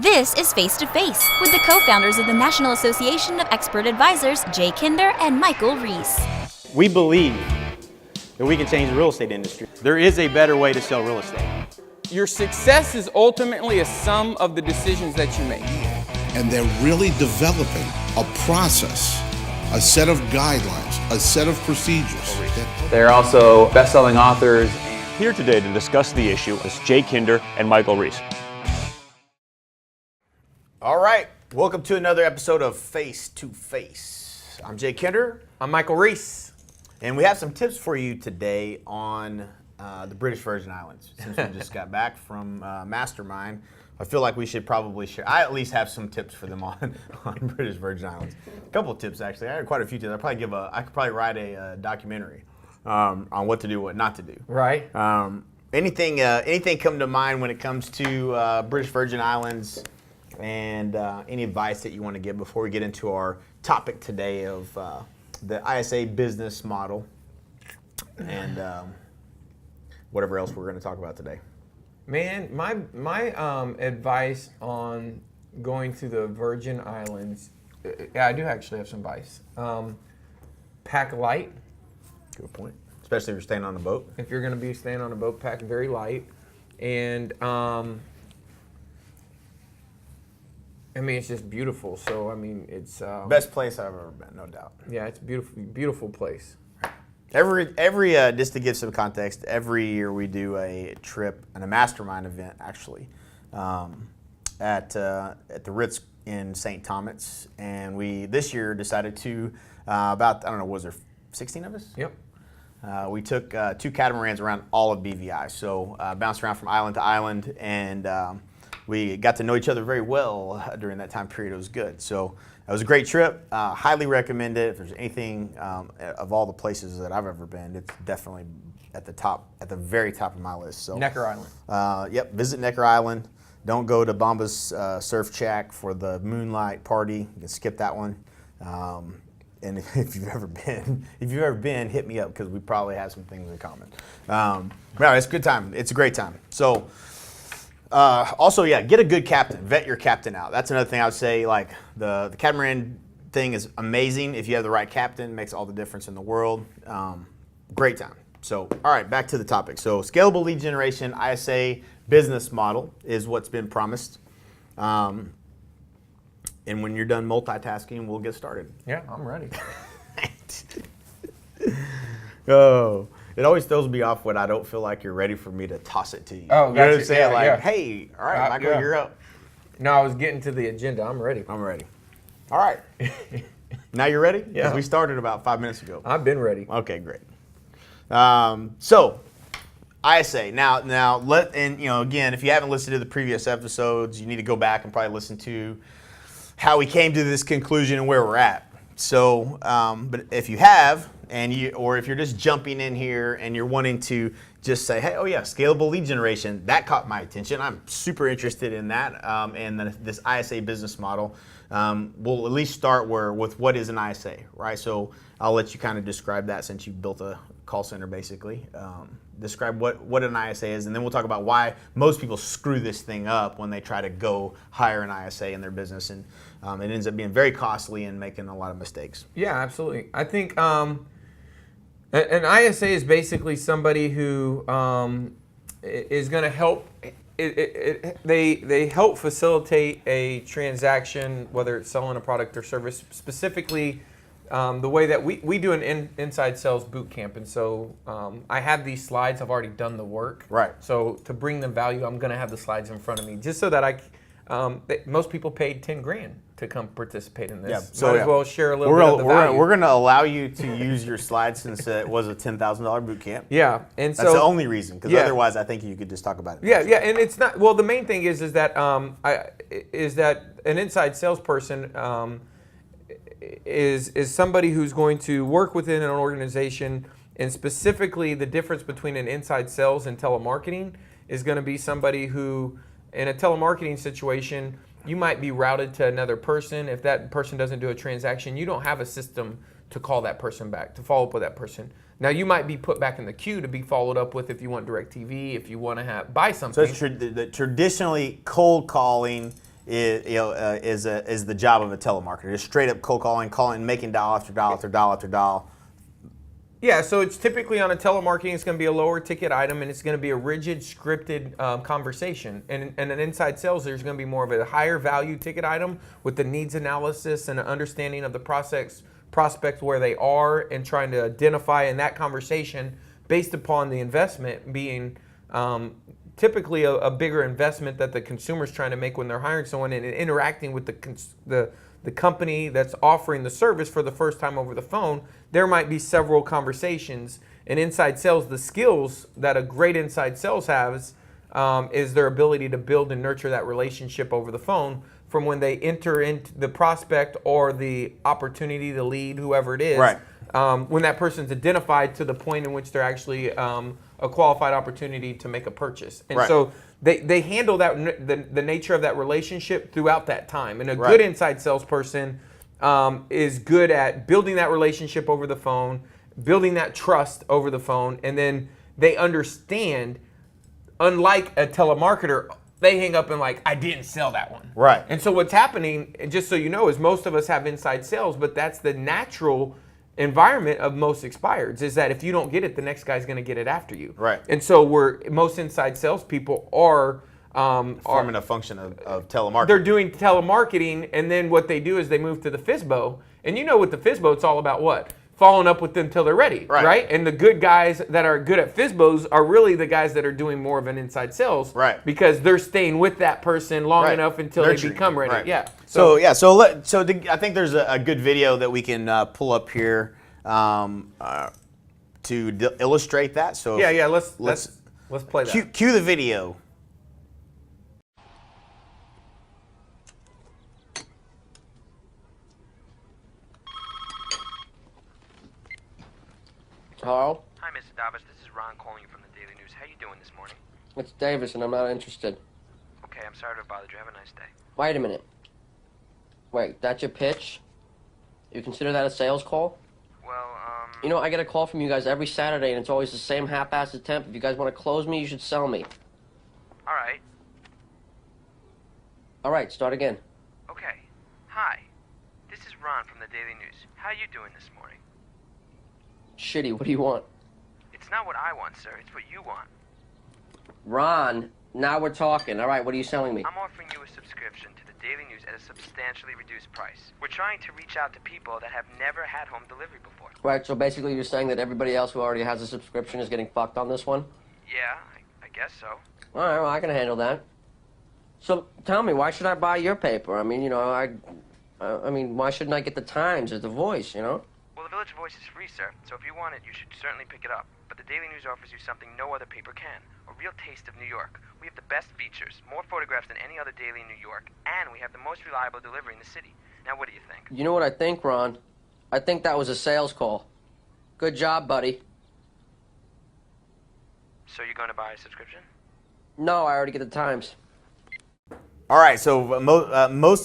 This is Face to Face with the co-founders of the National Association of Expert Advisors, Jay Kinder and Michael Reese. We believe that we can change the real estate industry. There is a better way to sell real estate. Your success is ultimately a sum of the decisions that you make. And they're really developing a process, a set of guidelines, a set of procedures. They're also best-selling authors. Here today to discuss the issue is Jay Kinder and Michael Reese. All right, welcome to another episode of Face to Face. I'm Jay Kinder. I'm Michael Reese. And we have some tips for you today on the British Virgin Islands. Since we just got back from Mastermind, I feel like we should probably share. I at least have some tips for them on British Virgin Islands. A couple of tips, actually. I had quite a few tips. I could probably write a documentary on what to do, what not to do. Right. Anything come to mind when it comes to British Virgin Islands? And any advice that you want to give before we get into our topic today of the ISA business model and whatever else we're going to talk about today. Man, my advice on going to the Virgin Islands, yeah, I do actually have some advice. Pack light. Good point. Especially if you're staying on a boat. If you're going to be staying on a boat, pack very light. And I mean, it's just beautiful. So, I mean, it's best place I've ever been, no doubt. Yeah, it's a beautiful, beautiful place. Every just to give some context, every year we do a trip and a mastermind event actually at the Ritz in St. Thomas, and we this year decided to was there 16 of us? Yep. We took 2 catamarans around all of BVI, so bounced around from island to island, and we got to know each other very well during that time period. It was good. So it was a great trip. Highly recommend it. If there's anything of all the places that I've ever been, it's definitely at the very top of my list. So Necker Island. Yep, visit Necker Island. Don't go to Bomba's Surf Shack for the moonlight party. You can skip that one. And if you've ever been, hit me up because we probably have some things in common. No, it's a good time. It's a great time. So. Also, get a good captain. Vet your captain out. That's another thing I would say. Like the catamaran thing is amazing. If you have the right captain, it makes all the difference in the world. Great time. So, all right, back to the topic. So, scalable lead generation, ISA business model is what's been promised. And when you're done multitasking, we'll get started. Yeah, I'm ready. Oh. It always throws me off when I don't feel like you're ready for me to toss it to you. Oh, you know what I'm gotcha. saying? Yeah, hey, all right, Michael, you're up. No, I was getting to the agenda. I'm ready. I'm ready. All right. Now you're ready? Yeah. 'Cause we started about 5 minutes ago. I've been ready. Okay, great. So, ISA. Now, again, if you haven't listened to the previous episodes, you need to go back and probably listen to how we came to this conclusion and where we're at. So, but if you have, or if you're just jumping in here and you're wanting to just say, hey, oh yeah, scalable lead generation, that caught my attention. I'm super interested in that, and this ISA business model. We'll at least start with what is an ISA, right? So I'll let you kind of describe that since you built a call center, basically. Describe what an ISA is, and then we'll talk about why most people screw this thing up when they try to go hire an ISA in their business, and it ends up being very costly and making a lot of mistakes. Yeah, absolutely. I think an ISA is basically somebody who is going to help. They help facilitate a transaction, whether it's selling a product or service. Specifically, the way that we do an inside sales boot camp, and so I have these slides. I've already done the work. Right. So to bring them value, I'm going to have the slides in front of me, just so that most people paid $10,000 to come participate in this. Yeah, so might as well share a little bit of the we're value. We're going to allow you to use your slides since it was a $10,000 boot camp. Yeah, and so that's the only reason, because otherwise I think you could just talk about it. Yeah, and it's not. Well, the main thing is that an inside salesperson is somebody who's going to work within an organization, and specifically the difference between an inside sales and telemarketing is going to be somebody who, in a telemarketing situation, you might be routed to another person. If that person doesn't do a transaction, you don't have a system to call that person back, to follow up with that person. Now, you might be put back in the queue to be followed up with if you want DirecTV, if you want to buy something. So it's traditionally cold calling is the job of a telemarketer. Just straight up cold calling, making dial after dial after dial after dial. Yeah, so it's typically on a telemarketing, it's going to be a lower ticket item, and it's going to be a rigid, scripted conversation. And an inside sales, there's going to be more of a higher value ticket item with the needs analysis and an understanding of the prospect where they are and trying to identify in that conversation based upon the investment being typically a bigger investment that the consumer's trying to make when they're hiring someone and interacting with the company that's offering the service for the first time over the phone. There might be several conversations. And inside sales, the skills that a great inside sales has is their ability to build and nurture that relationship over the phone from when they enter into the prospect or the opportunity, the lead, whoever it is. Right. When that person's identified to the point in which they're actually a qualified opportunity to make a purchase. And right. so they handle that the nature of that relationship throughout that time. And a right. good inside salesperson is good at building that relationship over the phone, building that trust over the phone, and then they understand, unlike a telemarketer, they hang up and like, I didn't sell that one. Right. And so what's happening, just so you know, is most of us have inside sales, but that's the natural environment of most expireds, is that if you don't get it, the next guy's going to get it after you. Right. And so most inside salespeople are forming a function of telemarketing. They're doing telemarketing, and then what they do is they move to the FSBO. And you know with the FSBO, it's all about what? Following up with them till they're ready, right? And the good guys that are good at FSBOs are really the guys that are doing more of an inside sales, right? Because they're staying with that person long enough until they become ready. Right. Yeah. So I think there's a good video that we can pull up here to illustrate that. So yeah, let's play that. Cue the video. Hello? Hi, Mr. Davis. This is Ron calling you from the Daily News. How you doing this morning? It's Davis, and I'm not interested. Okay, I'm sorry to bother you. Have a nice day. Wait a minute. Wait, that's your pitch? You consider that a sales call? Well, You know, I get a call from you guys every Saturday, and it's always the same half-assed attempt. If you guys want to close me, you should sell me. all right. All right, start again. Okay. Hi. This is Ron from the Daily News. How you doing this morning? Shitty, what do you want? It's not what I want, sir. It's what you want. Ron, now we're talking. All right, what are you selling me? I'm offering you a subscription to the Daily News at a substantially reduced price. We're trying to reach out to people that have never had home delivery before. Right, so basically you're saying that everybody else who already has a subscription is getting fucked on this one? Yeah, I guess so. All right, well, I can handle that. So tell me, why should I buy your paper? I mean, you know, I mean, why shouldn't I get the Times or the Voice, you know? Well, the Village Voice is free, sir, so if you want it, you should certainly pick it up. But the Daily News offers you something no other paper can, a real taste of New York. We have the best features, more photographs than any other daily in New York, and we have the most reliable delivery in the city. Now, what do you think? You know what I think, Ron? I think that was a sales call. Good job, buddy. So you're going to buy a subscription? No, I already get the Times. All right, so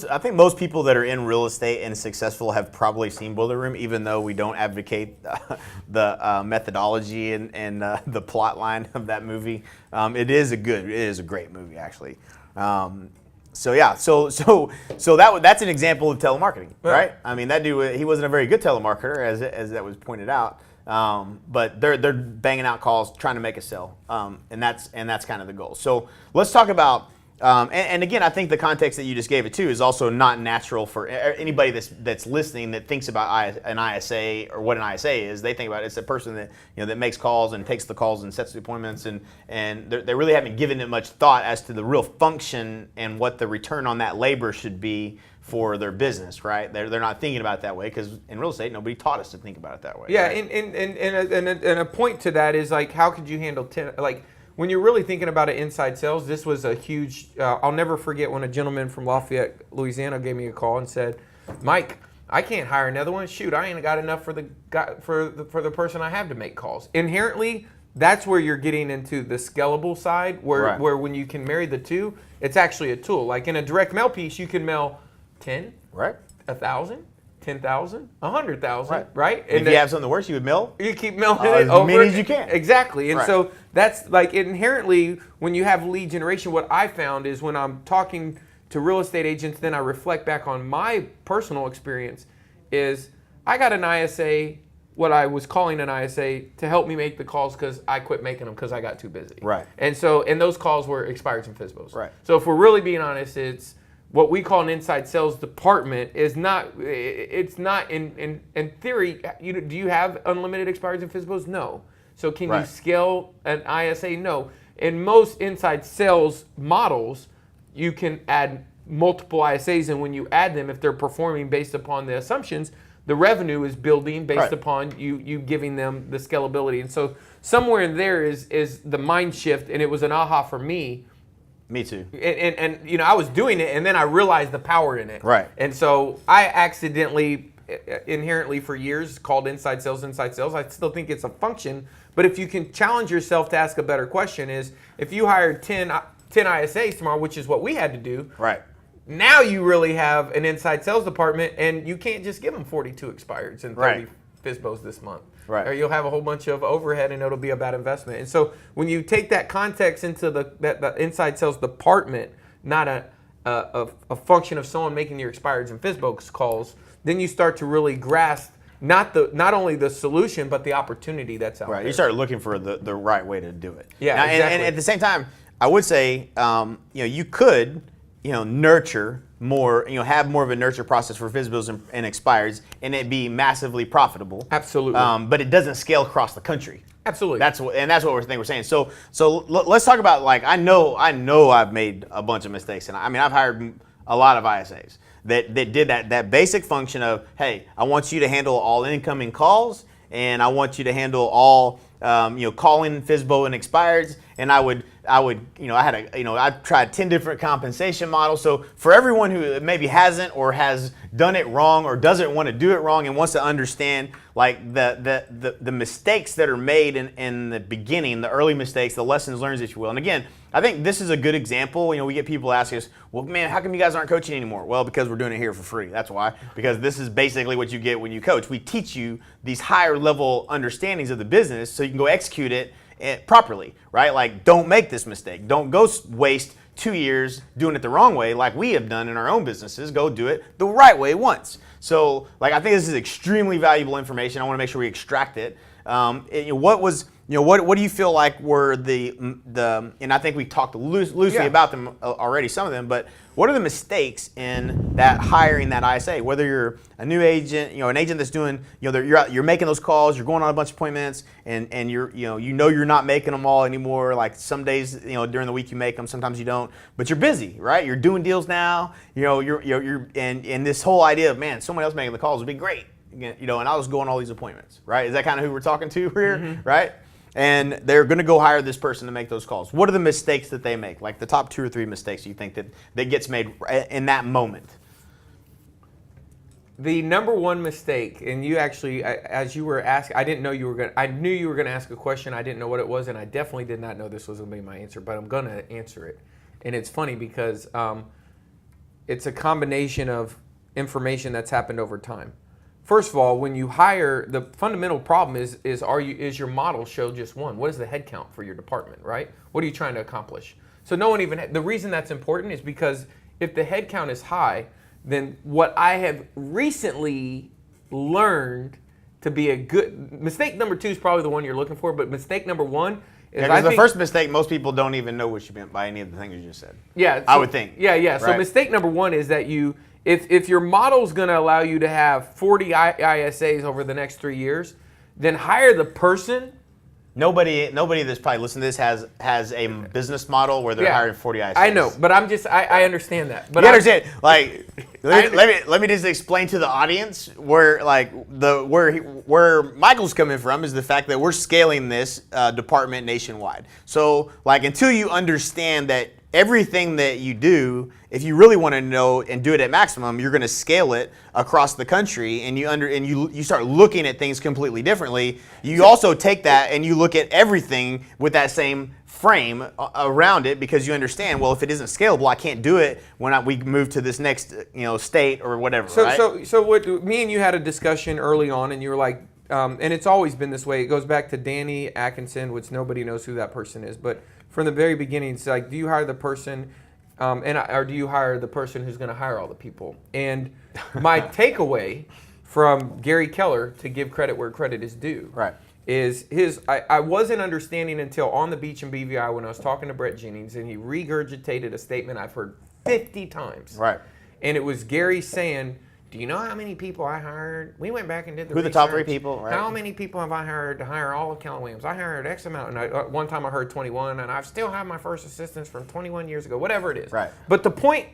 I think most people that are in real estate and successful have probably seen Boiler Room, even though we don't advocate the methodology and the plot line of that movie. It is a great movie, actually. So that's an example of telemarketing, right? I mean, that dude, he wasn't a very good telemarketer, as that was pointed out. But they're banging out calls, trying to make a sale, and that's kind of the goal. So let's talk about. And again, I think the context that you just gave it too is also not natural for anybody that's listening that thinks about an ISA or what an ISA is. They think about it's a person that that makes calls and takes the calls and sets the appointments, and they really haven't given it much thought as to the real function and what the return on that labor should be for their business, right? They're not thinking about it that way because in real estate nobody taught us to think about it that way. Yeah, right? and a point to that is like, how could you handle when you're really thinking about it inside sales, this was a huge, I'll never forget when a gentleman from Lafayette, Louisiana gave me a call and said, Mike, I can't hire another one. Shoot, I ain't got enough for the person I have to make calls. Inherently, that's where you're getting into the scalable side, where when you can marry the two, it's actually a tool. Like in a direct mail piece, you can mail 10, right, 1,000, 10,000, 100,000, right? And if you have something worse, you would mail. You keep mailing it over. As many as you can. Exactly. And so that's like inherently when you have lead generation, what I found is when I'm talking to real estate agents, then I reflect back on my personal experience, is I got an ISA, what I was calling an ISA, to help me make the calls because I quit making them because I got too busy. Right. And those calls were expireds and FSBOs. Right. So if we're really being honest, it's what we call an inside sales department is not, it's not in theory, do you have unlimited expireds and FSBOs? No. So can you scale an ISA? No. In most inside sales models, you can add multiple ISAs, and when you add them, if they're performing based upon the assumptions, the revenue is building based upon you giving them the scalability. And so somewhere in there is the mind shift, and it was an aha for me. Me too. And I was doing it, and then I realized the power in it. Right. And so I accidentally, inherently for years, called inside sales. I still think it's a function, but if you can challenge yourself to ask a better question, is if you hired 10 ISAs tomorrow, which is what we had to do. Right. Now you really have an inside sales department, and you can't just give them 42 expireds and 30 FSBOs this month. Right. Or you'll have a whole bunch of overhead, and it'll be a bad investment. And so when you take that context into the inside sales department, not a function of someone making your expireds and FSBOs calls, then you start to really grasp not only the solution but the opportunity that's out there. Right. You start looking for the right way to do it. Yeah. Now, Exactly. and at the same time, I would say you could nurture more, have more of a nurture process for FSBOs and expires, and it be massively profitable. Absolutely. But it doesn't scale across the country. Absolutely. That's what we're saying. So let's talk about, like, I know I've made a bunch of mistakes, and I've hired a lot of ISAs that did that basic function of, hey, I want you to handle all incoming calls, and I want you to handle all calling FSBO and expireds, and I tried 10 different compensation models. So for everyone who maybe hasn't or has done it wrong or doesn't want to do it wrong and wants to understand like the mistakes that are made in the beginning, the early mistakes, the lessons learned, if you will. And again, I think this is a good example. We get people asking us, well, man, how come you guys aren't coaching anymore? Well, because we're doing it here for free. That's why. Because this is basically what you get when you coach. We teach you these higher level understandings of the business so you can go execute it properly, right? Like, don't make this mistake. Don't go waste 2 years doing it the wrong way like we have done in our own businesses. Go do it the right way once. So, like, I think this is extremely valuable information. I want to make sure we extract it. What do you feel like were the and I think we talked loosely about them already, some of them, but what are the mistakes in that hiring that ISA? Whether you're a new agent, an agent that's doing, you're making those calls, you're going on a bunch of appointments, and you're not making them all anymore. Like some days, during the week you make them, sometimes you don't, but you're busy, right? You're doing deals now, and this whole idea of, man, someone else making the calls would be great, and I was going all these appointments, right? Is that kind of who we're talking to here, right? And they're going to go hire this person to make those calls. What are the mistakes that they make? Like the top 2 or 3 mistakes you think that gets made in that moment? The number one mistake, and you actually, as you were asking, I knew you were going to ask a question. I didn't know what it was, and I definitely did not know this was going to be my answer, but I'm going to answer it. And it's funny because it's a combination of information that's happened over time. First of all, when you hire, the fundamental problem is your model show just one? What is the head count for your department, right? What are you trying to accomplish? So the reason that's important is because if the head count is high, then what I have recently learned to be a good, mistake number 2 is probably the one you're looking for, but mistake number 1 is the first mistake, most people don't even know what you meant by any of the things you just said. Yeah. I would think. Yeah. Right? So mistake number 1 is that if your model's going to allow you to have 40 ISAs over the next 3 years, then hire the person. Nobody that's probably listening to this has a business model where they're hiring 40 ISAs. I know, but I understand that. But you understand? Like, let me just explain to the audience where Michael's coming from is the fact that we're scaling this department nationwide. So, like, until you understand that everything that you do, if you really want to know and do it at maximum, you're going to scale it across the country, and you start looking at things completely differently. You also take that and you look at everything with that same frame around it, because you understand, well, if it isn't scalable, I can't do it when we move to this next state or whatever. So what me and you had a discussion early on, and you were like, and it's always been this way. It goes back to Danny Atkinson, which nobody knows who that person is, but from the very beginning, it's like, do you hire the person or do you hire the person who's going to hire all the people? And my takeaway from Gary Keller, to give credit where credit is due, Right. is I wasn't understanding until on the beach in BVI when I was talking to Brett Jennings, and he regurgitated a statement I've heard 50 times. Right. And it was Gary saying, do you know how many people I hired? We went back and did the Who the top 3 research. people, right? How many people have I hired to hire all of Keller Williams? I hired X amount. And one time I heard 21, and I still have my first assistants from 21 years ago, whatever it is. Right. But the point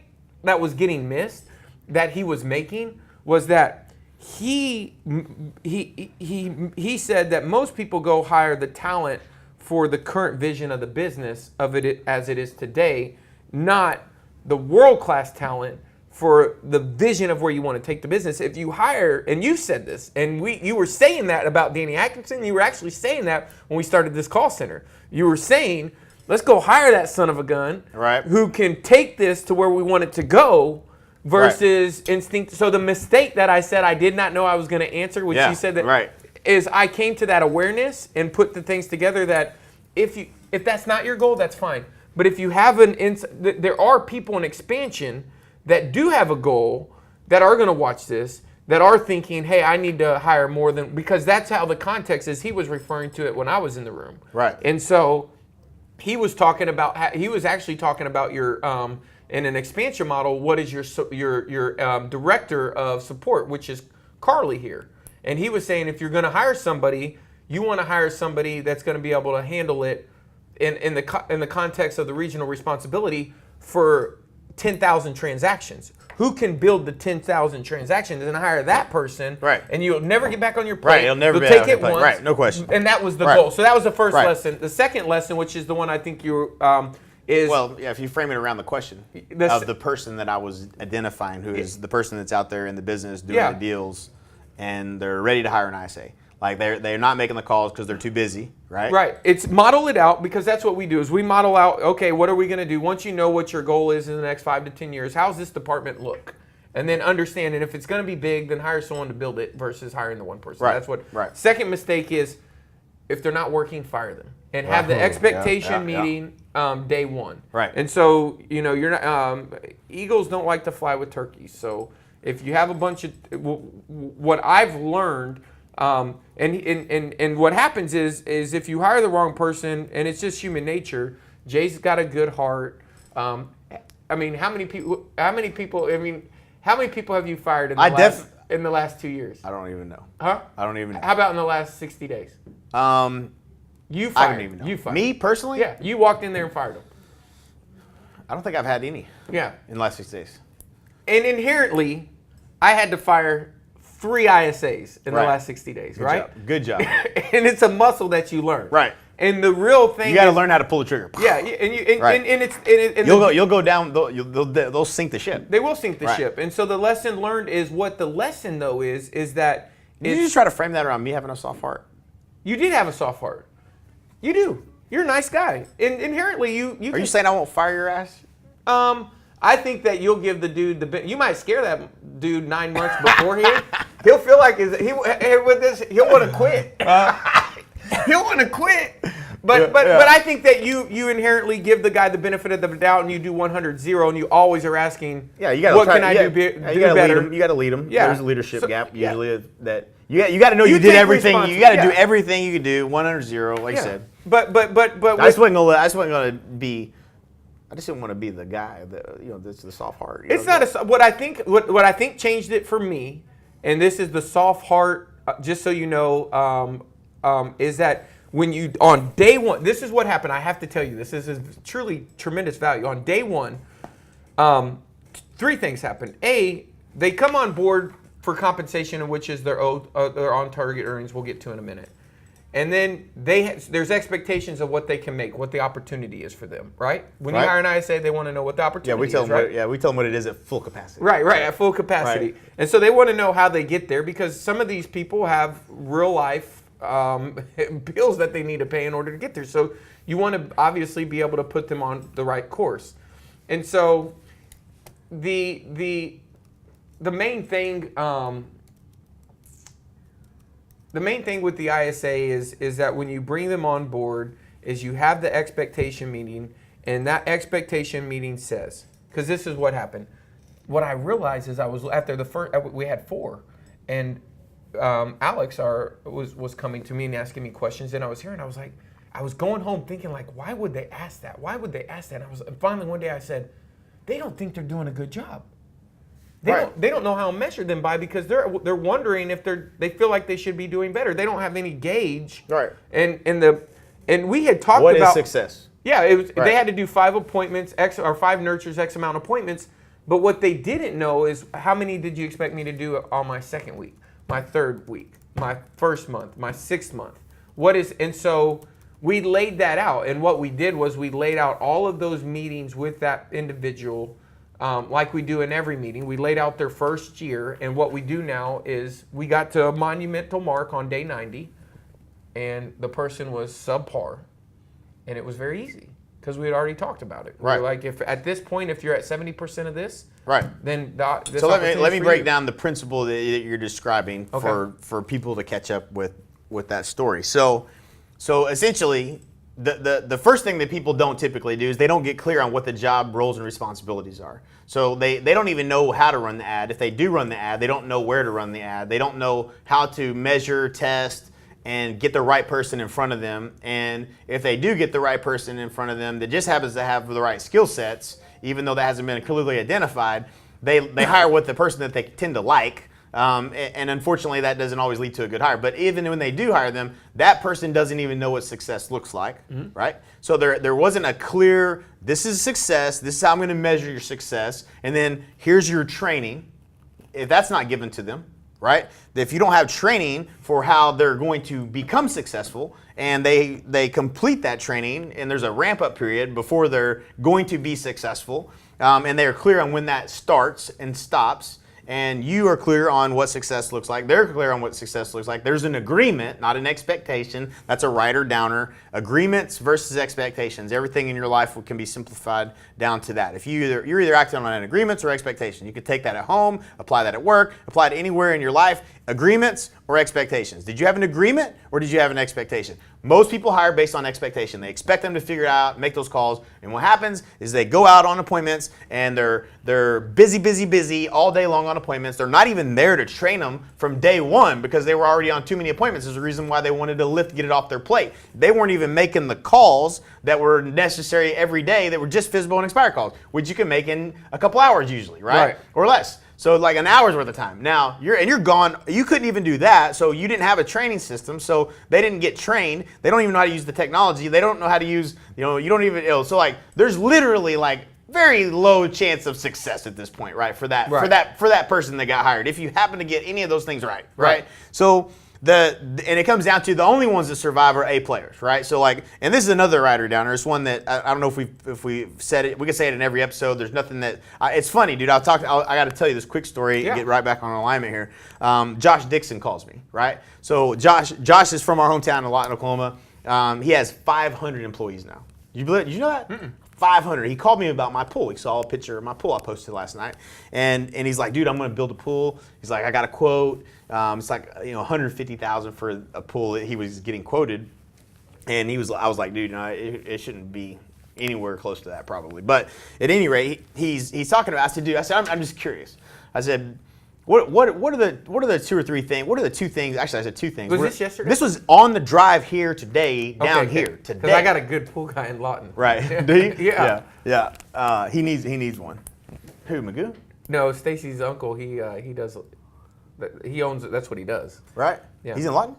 that was getting missed, that he was making, was that he said that most people go hire the talent for the current vision of the business of it as it is today, not the world-class talent for the vision of where you want to take the business. If you hire, and you said this, and you were saying that about Danny Atkinson, you were actually saying that when we started this call center. You were saying, let's go hire that son of a gun, right, who can take this to where we want it to go, versus instinct. So the mistake that I said I did not know I was going to answer, which you said that, is I came to that awareness and put the things together that if that's not your goal, that's fine. But if you have there are people in expansion that do have a goal, that are going to watch this, that are thinking, hey, I need to hire more than, because that's how the context is. He was referring to it when I was in the room. Right. And so he was talking about, he was actually talking about your, in an expansion model, what is your director of support, which is Carly here. And he was saying if you're going to hire somebody, you want to hire somebody that's going to be able to handle it in the context of the regional responsibility for 10,000 transactions. Who can build the 10,000 transactions and hire that person? Right. And you'll never get back on your plate. Right. You'll never take it once. Once. Right. No question. And that was the goal. So that was the first Right. lesson. The second lesson, which is the one I think you is, well, yeah. If you frame it around the question of the person that I was identifying, who is the person that's out there in the business doing the deals, and they're ready to hire an ISA. Like they're not making the calls because they're too busy, right? Right. It's model it out, because that's what we do is we model out, okay, what are we going to do? Once you know what your goal is in the next 5 to 10 years, how's this department look? And then understand, and if it's going to be big, then hire someone to build it versus hiring the one person. Right. That's what. Right. Second mistake is if they're not working, fire them. And have the expectation meeting day one. Right. And so, you're not, eagles don't like to fly with turkeys. So if you have a bunch of, what I've learned, and what happens is if you hire the wrong person, and it's just human nature. Jay's got a good heart. How many people have you fired in the last 2 years? I don't even know. Huh? I don't even know. How about in the last 60 days? You fired. I don't even know. You fired. Me personally? Yeah. You walked in there and fired them. I don't think I've had any. Yeah. In the last 6 days. And inherently, I had to fire 3 ISAs in the last 60 days, Good job. And it's a muscle that you learn. Right. And the real thing you got to learn how to pull the trigger. Yeah, and You'll go down. They'll sink the ship. They will sink the ship. And so the lesson learned is what the lesson though is that you just try to frame that around me having a soft heart. You did have a soft heart. You do. You're a nice guy. Inherently, you. Are you saying I won't fire your ass? I think that you'll give the dude you might scare that dude 9 months beforehand. He'll feel like he'll want to quit. He'll want to quit. But I think that you inherently give the guy the benefit of the doubt, and you do 100-0, and you always are asking, what can I do better? You got to lead them. Yeah. There's a leadership gap usually that you got to know You you did take everything. You got to do yeah. everything you can do 100-0, like I said. But I just wasn't gonna be. I just didn't want to be the guy that that's the soft heart. It's not what I think changed it for me, and this is the soft heart. Just so you know, is that when you on day one, this is what happened. I have to tell you, this is truly tremendous value. On day one, 3 things happen. A, they come on board for compensation, which is their on target earnings. We'll get to in a minute. And then there's expectations of what they can make, what the opportunity is for them, right? When you hire an ISA, they want to know what the opportunity is, right? We tell them what it is at full capacity. Right, at full capacity. Right. And so they want to know how they get there, because some of these people have real life bills that they need to pay in order to get there. So you want to obviously be able to put them on the right course. And so the main thing. The main thing with the ISA is that when you bring them on board is you have the expectation meeting, and that expectation meeting says, because this is what happened. What I realized is I was after the first, we had 4, and Alex was coming to me and asking me questions, and I was hearing. I was like, I was going home thinking like, why would they ask that? Why would they ask that? And finally one day I said, they don't think they're doing a good job. They don't know how to measure them by, because they're wondering if they feel like they should be doing better. They don't have any gauge. Right. And we had talked What about is success? Yeah, it was. Right. They had to do 5 appointments, or 5 nurtures, X amount of appointments. But what they didn't know is how many did you expect me to do on my 2nd week, my 3rd week, my 1st month, my 6th month? And so we laid that out. And what we did was we laid out all of those meetings with that individual, like we do in every meeting. We laid out their first year, and what we do now is we got to a monumental mark on day 90, and the person was subpar, and it was very easy because we had already talked about it. Right. We were like, if at this point, if you're at 70% of this, right, then this so let me break you. down the principle that you're describing Okay. for people to catch up with that story. So essentially, the first thing that people don't typically do is they don't get clear on what the job roles and responsibilities are. So they don't even know how to run the ad. If they do run the ad, they don't know where to run the ad. They don't know how to measure, test, and get the right person in front of them. And if they do get the right person in front of them that just happens to have the right skill sets, even though that hasn't been clearly identified, they hire with the person that they tend to like. And unfortunately, that doesn't always lead to a good hire. But even when they do hire them, that person doesn't even know what success looks like, right? So there wasn't a clear, this is success, this is how I'm going to measure your success, and then here's your training. If that's not given to them, right? If you don't have training for how they're going to become successful, and they complete that training, and there's a ramp-up period before they're going to be successful, and they're clear on when that starts and stops, and you are clear on what success looks like, they're clear on what success looks like. There's an agreement, not an expectation. That's a writer downer. Agreements versus expectations. Everything in your life can be simplified down to that. If you're either acting on an agreements or expectation. You could take that at home, apply that at work, apply it anywhere in your life. Agreements or expectations. Did you have an agreement or did you have an expectation? Most people hire based on expectation. They expect them to figure it out, make those calls, and what happens is they go out on appointments and they're busy all day long on appointments. They're not even there to train them from day one because they were already on too many appointments. There's a reason why they wanted to get it off their plate. They weren't even making the calls that were necessary every day that were just visible and expired calls, which you can make in a couple hours usually, right? Or less. So like an hour's worth of time. Now you're gone. You couldn't even do that. So you didn't have a training system. So they didn't get trained. They don't even know how to use the technology. They don't know how to use. You don't even. So like there's literally like very low chance of success at this point, right? For that person that got hired. If you happen to get any of those things right? So. And it comes down to the only ones that survive are A players, right? So like, and this is another writer downer. It's one that I don't know if we said it. We could say it in every episode. There's nothing that it's funny, dude. I got to tell you this quick story. Yeah. Get right back on alignment here. Josh Dixon calls me, right? So Josh is from our hometown in Lawton, Oklahoma. He has 500 employees now. Did you know that? 500. He called me about my pool. He saw a picture of my pool I posted last night, and he's like, "Dude, I'm going to build a pool." He's like, "I got a quote. It's like $150,000 for a pool that he was getting quoted." And I was like, "Dude, it shouldn't be anywhere close to that probably." But at any rate, he's talking about. I said, "I'm just curious." I said, What are the 2 or 3 things? What are the 2 things? Actually, I said 2 things. Was this yesterday? This was on the drive here today, down here today. Because I got a good pool guy in Lawton. Right? Do you? Yeah. He needs one. Who, Magoo? No, Stacy's uncle. He does. He owns it. That's what he does. Right? Yeah. He's in Lawton?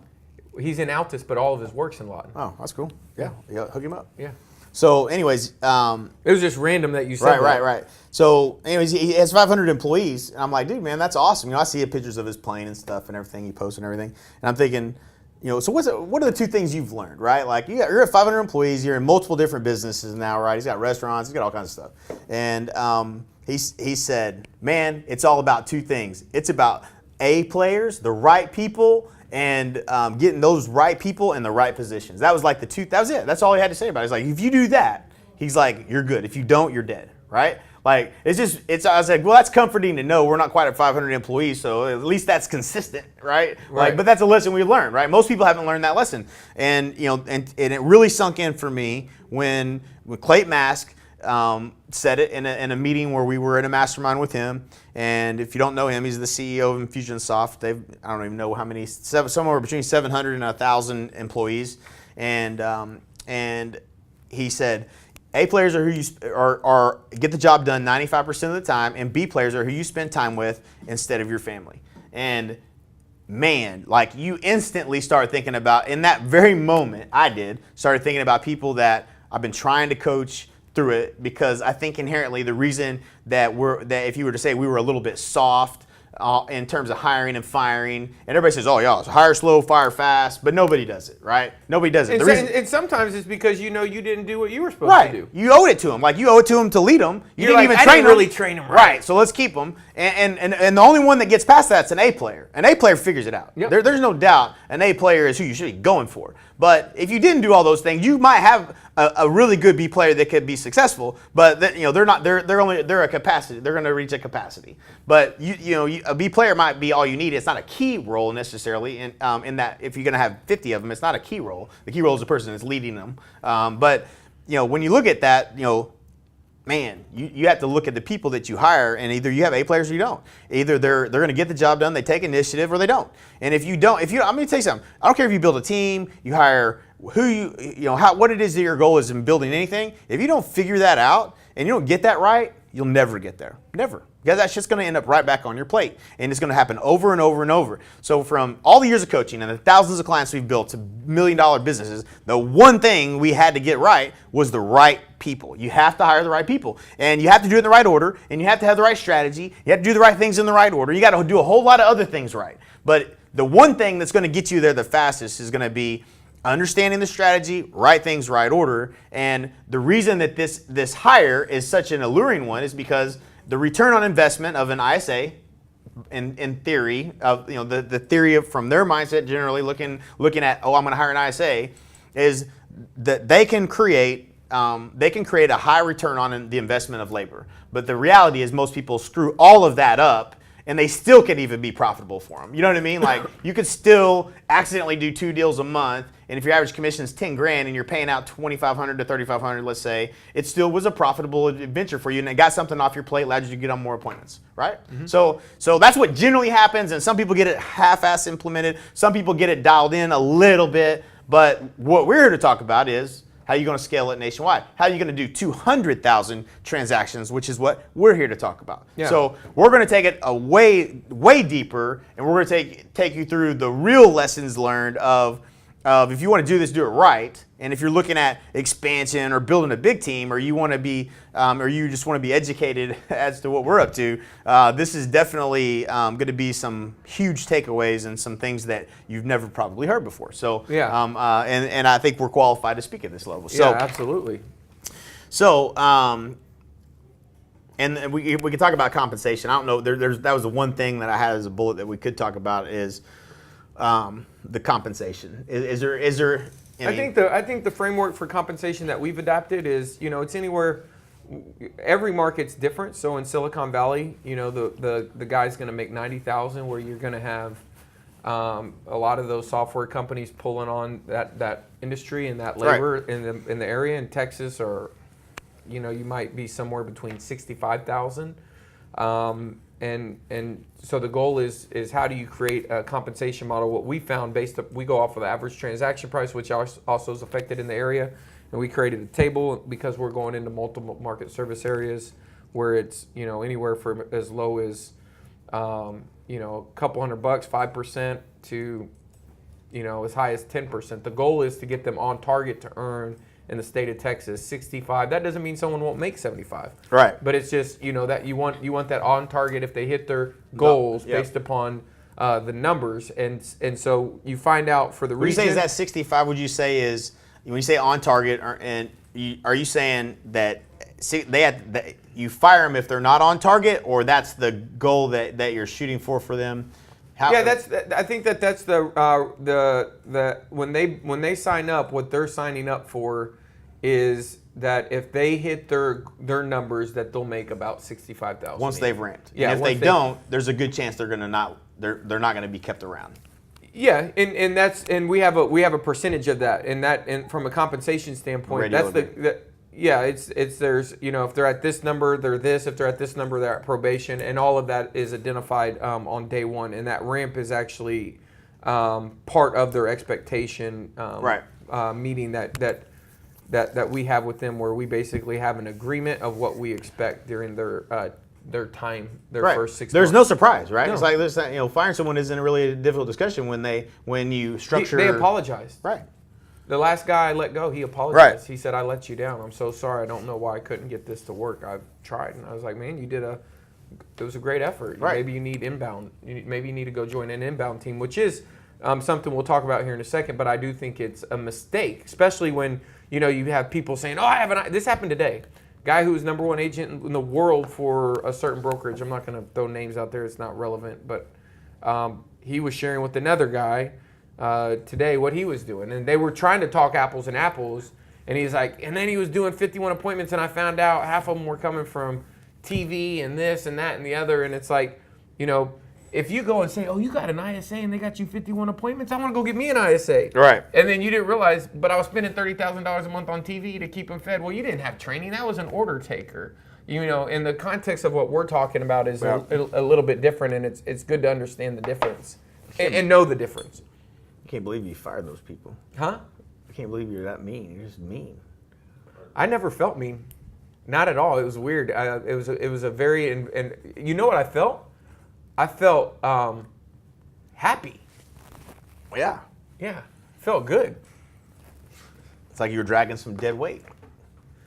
He's in Altus, but all of his work's in Lawton. Oh, that's cool. Yeah. Hook him up. Yeah. So, anyways, it was just random that you said that. Right. So, anyways, he has 500 employees, and I'm like, dude, man, that's awesome. I see pictures of his plane and stuff and everything he posts and everything, and I'm thinking, so what are the 2 things you've learned, right? Like you're at 500 employees, you're in multiple different businesses now, right? He's got restaurants, he's got all kinds of stuff, and he said, man, it's all about 2 things. It's about A players, the right people. And getting those right people in the right positions. That was like that was it. That's all he had to say about it. He's like, if you do that, he's like, you're good. If you don't, you're dead, right? Like, I was like, well, that's comforting to know we're not quite at 500 employees, so at least that's consistent, right? Like, but that's a lesson we learned, right? Most people haven't learned that lesson. And, and it really sunk in for me when Clayton Mask said it in a meeting where we were in a mastermind with him. And if you don't know him, he's the CEO of Infusionsoft. I don't even know how many, somewhere between 700 and 1,000 employees. And he said, A players are who you are get the job done 95% of the time, and B players are who you spend time with instead of your family. And man, like you instantly start thinking about, in that very moment, started thinking about people that I've been trying to coach through it, because I think inherently the reason that if you were to say we were a little bit soft in terms of hiring and firing, and everybody says, oh yeah, it's hire slow, fire fast, but nobody does it, right? Nobody does it. And sometimes it's because you didn't do what you were supposed to do. You owe it to them. Like you owe it to them to lead them. You didn't even train them. Really train them right. So let's keep them. And the only one that gets past that's an A player. An A player figures it out. Yep. There's no doubt an A player is who you should be going for. But if you didn't do all those things, you might have a really good B player that could be successful. But they're not. They're a capacity. They're going to reach a capacity. But a B player might be all you need. It's not a key role necessarily. In that, if you're going to have 50 of them, it's not a key role. The key role is the person that's leading them. But when you look at that, man, you have to look at the people that you hire, and either you have A players or you don't. Either they're going to get the job done, they take initiative, or they don't. And if you don't, I'm going to tell you something. I don't care if you build a team, you hire what it is that your goal is in building anything. If you don't figure that out and you don't get that right, you'll never get there. Never. Because that's just going to end up right back on your plate. And it's going to happen over and over and over. So from all the years of coaching and the thousands of clients we've built to $1 million businesses, the one thing we had to get right was the right people. You have to hire the right people. And you have to do it in the right order. And you have to have the right strategy. You have to do the right things in the right order. You got to do a whole lot of other things right. But the one thing that's going to get you there the fastest is going to be understanding the strategy, right things, right order. And the reason that this hire is such an alluring one is because the return on investment of an ISA, in theory, of the theory of from their mindset generally looking at, I'm going to hire an ISA, is that they can create a high return on the investment of labor. But the reality is most people screw all of that up, and they still can even be profitable for them. You know what I mean? Like you could still accidentally do 2 deals a month, and if your average commission is $10,000 and you're paying out $2,500 to $3,500, let's say, it still was a profitable venture for you, and it got something off your plate, allowed you to get on more appointments, right? Mm-hmm. So that's what generally happens, and some people get it half-ass implemented, some people get it dialed in a little bit, but what we're here to talk about is how are you going to scale it nationwide? How are you going to do 200,000 transactions, which is what we're here to talk about. Yeah. So we're going to take it a way deeper, and we're going to take you through the real lessons learned of if you want to do this, do it right. And if you're looking at expansion or building a big team, or you want to be, or you just want to be educated as to what we're up to, this is definitely going to be some huge takeaways and some things that you've never probably heard before. So, and I think we're qualified to speak at this level. So, yeah, absolutely. So, and we can talk about compensation. I don't know. That was the one thing that I had as a bullet that we could talk about is the compensation. Is there? I think the framework for compensation that we've adapted is, it's anywhere. Every market's different. So in Silicon Valley, the guy's going to make $90,000, where you're going to have a lot of those software companies pulling on that industry and that labor in the area. In Texas, or you might be somewhere between $65,000. And so the goal is how do you create a compensation model? What we found we go off of the average transaction price, which also is affected in the area, and we created a table because we're going into multiple market service areas where it's anywhere from as low as a couple $100, 5% to as high as 10%. The goal is to get them on target to earn in the state of Texas 65. That doesn't mean someone won't make 75. Right. But it's just that you want that on target if they hit their goals based upon the numbers, and so you find out for the reason. When you say is that 65? Would you say is when you say on target, are you saying that you fire them if they're not on target, or that's the goal that you're shooting for them? I think that's the when they sign up, what they're signing up for is that if they hit their numbers, that they'll make about $65,000 once they've ramped. Yeah, and if they don't, there's a good chance they're not going to be kept around. Yeah, and we have a percentage of that, and from a compensation standpoint, Yeah, it's there's if they're at this number, they're this. If they're at this number, they're at probation, and all of that is identified on day one, and that ramp is actually part of their expectation meeting that we have with them, where we basically have an agreement of what we expect during their time, first 6 months. There's no surprise, right? No. It's like this, firing someone isn't really a difficult discussion when you structure. They apologized. Right. The last guy I let go, he apologized. Right. He said, "I let you down. I'm so sorry. I don't know why I couldn't get this to work. I've tried." And I was like, "Man, it was a great effort. Right. Maybe you need inbound. Maybe you need to go join an inbound team," which is something we'll talk about here in a second. But I do think it's a mistake, especially when you have people saying, "Oh, this happened today." Guy who was #1 agent in the world for a certain brokerage. I'm not going to throw names out there. It's not relevant. But he was sharing with another guy today what he was doing, and they were trying to talk apples and apples, and he's like, and then he was doing 51 appointments, and I found out half of them were coming from TV and this and that and the other, and it's like, if you go and say, "Oh, you got an ISA and they got you 51 appointments, I want to go get me an ISA." Right. And then you didn't realize, but I was spending $30,000 a month on TV to keep them fed. Well, you didn't have training. That was an order taker. In the context of what we're talking about is a little bit different, and it's good to understand the difference and know the difference. I can't believe you fired those people. Huh? I can't believe you're that mean. You're just mean. I never felt mean. Not at all. It was weird. It was a very, and you know what I felt? I felt happy. Yeah. Yeah. Felt good. It's like you were dragging some dead weight.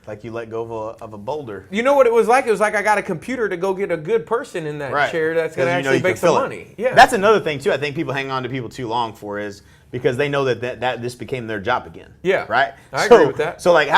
Like you let go of a boulder. You know what it was like? It was like I got a computer to go get a good person in that chair that's going to actually make some money. Yeah. That's another thing, too. I think people hang on to people too long for is because they know that this became their job again. Yeah. Right? I agree with that. So, like,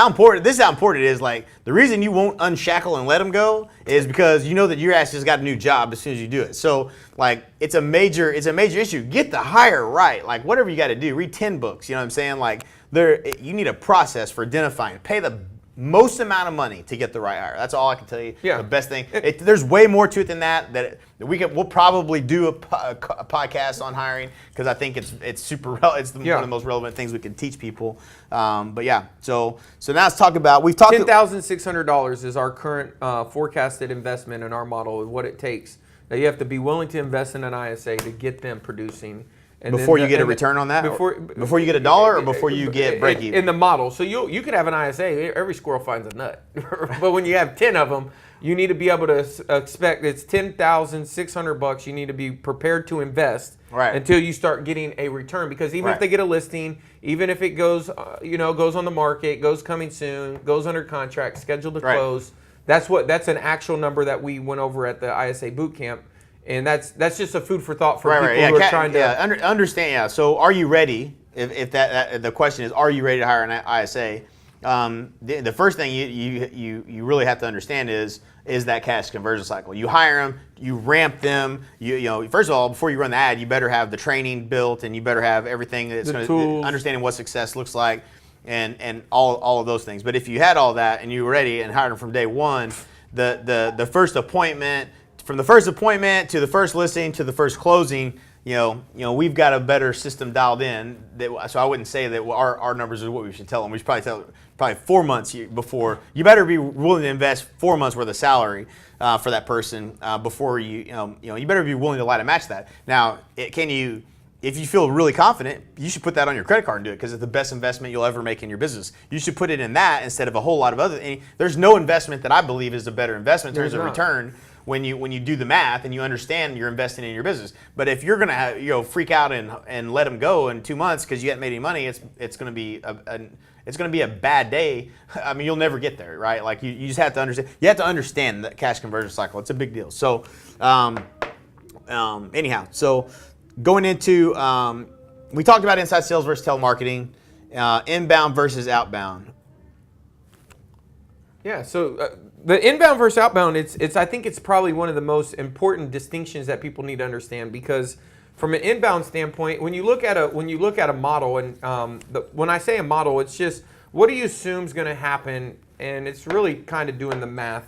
this is how important it is. Like, the reason you won't unshackle and let them go is because you know that your ass just got a new job as soon as you do it. So, like, it's a major issue. Get the hire right. Like, whatever you got to do. Read 10 books. You know what I'm saying? Like, you need a process for identifying. Pay the most amount of money to get the right hire. That's all I can tell you. Yeah. The best thing. There's way more to it than that. We'll probably do a podcast on hiring because I think it's super. It's one of the most relevant things we can teach people. But yeah. So now let's talk about. We've talked. $10,600 is our current forecasted investment in our model. What it takes. Now you have to be willing to invest in an ISA to get them producing. And before you get a return on that? Before you get $1 or before you get break even? In the model. So you could have an ISA, every squirrel finds a nut. But when you have 10 of them, you need to be able to expect it's $10,600 you need to be prepared to invest until you start getting a return. Because even if they get a listing, even if it goes goes on the market, goes coming soon, goes under contract, scheduled to close, that's an actual number that we went over at the ISA boot camp. And that's just a food for thought for people who are trying to understand. Yeah. So, are you ready? If that the question is, are you ready to hire an ISA? The first thing you really have to understand is that cash conversion cycle. You hire them, you ramp them. You first of all, before you run the ad, you better have the training built, and you better have everything that's understanding what success looks like, and all of those things. But if you had all that and you were ready and hired them from day one, the first appointment. From the first appointment to the first listing to the first closing, we've got a better system dialed in. So I wouldn't say that our numbers are what we should tell them. We should probably tell 4 months before. You better be willing to invest 4 months worth of salary for that person before you better be willing to lie to match that. Now, if you feel really confident, you should put that on your credit card and do it because it's the best investment you'll ever make in your business. You should put it in that instead of a whole lot of other. There's no investment that I believe is a better investment in terms of return. When you do the math and you understand you're investing in your business. But if you're gonna freak out and let them go in 2 months because you haven't made any money, it's gonna be a bad day. I mean, you'll never get there, right? Like you just have to understand. You have to understand the cash conversion cycle. It's a big deal. So anyhow, so going into we talked about inside sales versus telemarketing, inbound versus outbound. Yeah. So. The inbound versus outbound, I think it's probably one of the most important distinctions that people need to understand because from an inbound standpoint, when you look at a model and when I say a model, it's just what do you assume is going to happen, and it's really kind of doing the math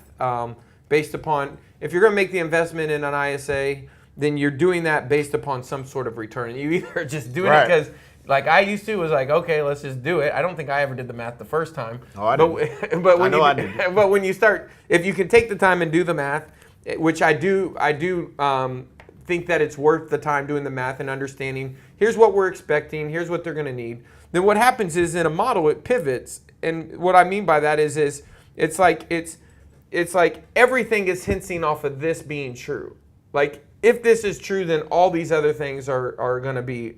based upon if you're going to make the investment in an ISA, then you're doing that based upon some sort of return. And you either just doing it because like I used to, was like, okay, let's just do it. I don't think I ever did the math the first time. Oh, I didn't. But when I did. but when you start, if you can take the time and do the math, which I do think that it's worth the time doing the math and understanding. Here's what we're expecting. Here's what they're going to need. Then what happens is in a model it pivots, and what I mean by that is it's like everything is hinting off of this being true. Like if this is true, then all these other things are going to be.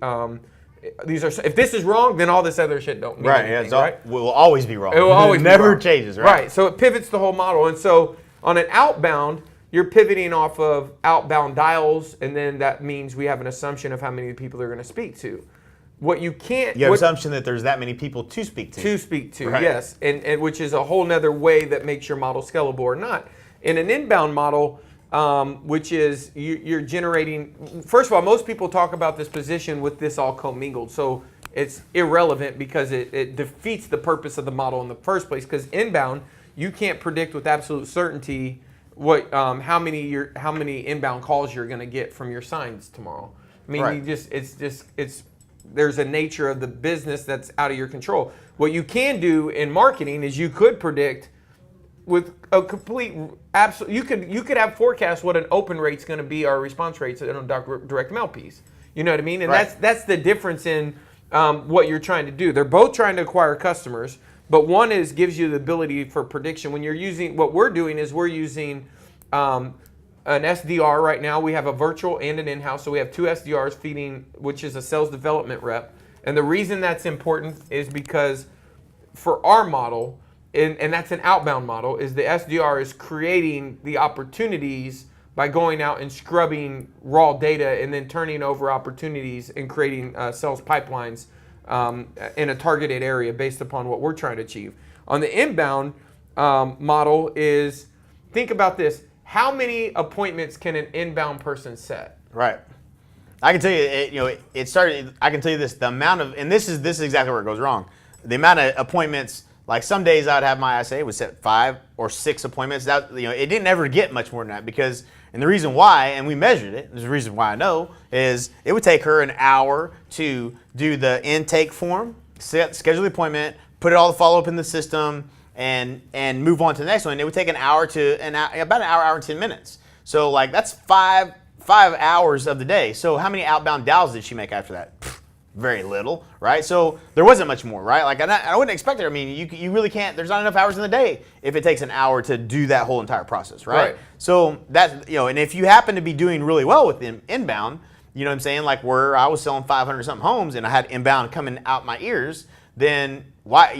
If this is wrong, then all this other shit don't mean anything, right? Will always be wrong. It will always be never wrong. changes, right? Right. So it pivots the whole model, and so on an outbound, you're pivoting off of outbound dials, and then that means we have an assumption of how many people they're going to speak to. What you can't... You have assumption that there's that many people to speak to. To speak to, right. Yes. And which is a whole nother way that makes your model scalable or not. In an inbound model, which is you're generating... First of all, most people talk about this position with this all commingled. So it's irrelevant because it defeats the purpose of the model in the first place. Because inbound, you can't predict with absolute certainty how many inbound calls you're going to get from your signs tomorrow. I mean, right. There's a nature of the business that's out of your control. What you can do in marketing is you could predict with a complete absolute. You could have forecast what an open rate's going to be or response rates on a direct mail piece. You know what I mean? And right. that's the difference in what you're trying to do. They're both trying to acquire customers. But one gives you the ability for prediction. When you're using, what we're doing is we're using an SDR right now. We have a virtual and an in-house. So we have two SDRs feeding, which is a sales development rep. And the reason that's important is because for our model, and that's an outbound model, is the SDR is creating the opportunities by going out and scrubbing raw data and then turning over opportunities and creating sales pipelines in a targeted area based upon what we're trying to achieve. On the inbound model is, think about this, how many appointments can an inbound person set? Right. I can tell you, it started, I can tell you this, the amount of, and this is exactly where it goes wrong. The amount of appointments, like some days I'd have my ISA would set 5 or 6 appointments. That, it didn't ever get much more than that because, and the reason why, and we measured it, there's a reason why I know, is it would take her an hour to do the intake form, schedule the appointment, put all the follow-up in the system, and move on to the next one. It would take about an hour and 10 minutes. So like that's five hours of the day. So how many outbound dials did she make after that? Very little, right? So there wasn't much more, right? Like I wouldn't expect it. I mean, you really can't. There's not enough hours in the day if it takes an hour to do that whole entire process, right? So that's and if you happen to be doing really well with inbound, you know what I'm saying? Like where I was selling 500 something homes and I had inbound coming out my ears, then why?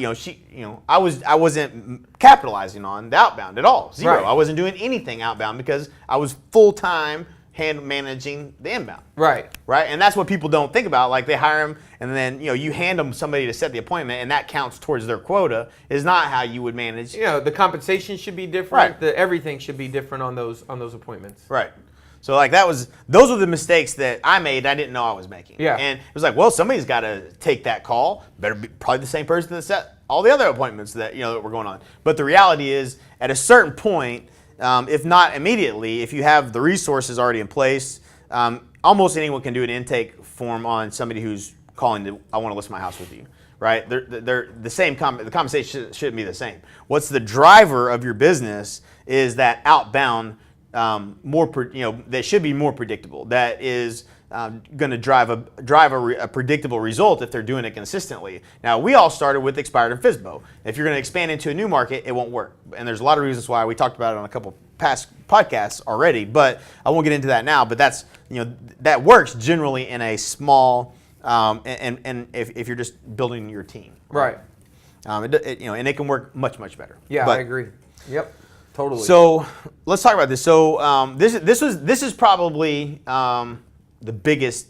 I wasn't capitalizing on the outbound at all. Zero. Right. I wasn't doing anything outbound because I was full time managing the inbound. Right. And that's what people don't think about. Like they hire them and then, you hand them somebody to set the appointment and that counts towards their quota is not how you would manage. The compensation should be different. Right. Everything should be different on those appointments. Right. So like those were the mistakes that I made I didn't know I was making. Yeah. And it was like, well, somebody's got to take that call. Better be probably the same person that set all the other appointments that, that were going on. But the reality is at a certain point, if not immediately, if you have the resources already in place, almost anyone can do an intake form on somebody who's calling I want to list my house with you, right? They're the same. The conversation shouldn't be the same. What's the driver of your business is that outbound, that should be more predictable. That is going to drive a predictable result if they're doing it consistently. Now, we all started with expired and FSBO. If you're going to expand into a new market, it won't work. And there's a lot of reasons why. We talked about it on a couple past podcasts already, but I won't get into that now. But that's that works generally in a small and if you're just building your team. Right. And it can work much better. Yeah, I agree. Yep. Totally. So let's talk about this. So this is probably the biggest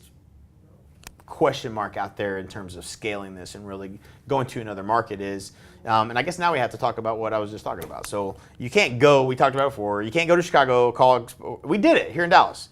question mark out there in terms of scaling this and really going to another market is, and I guess now we have to talk about what I was just talking about. So you can't go. We talked about it before. You can't go to Chicago. We did it here in Dallas.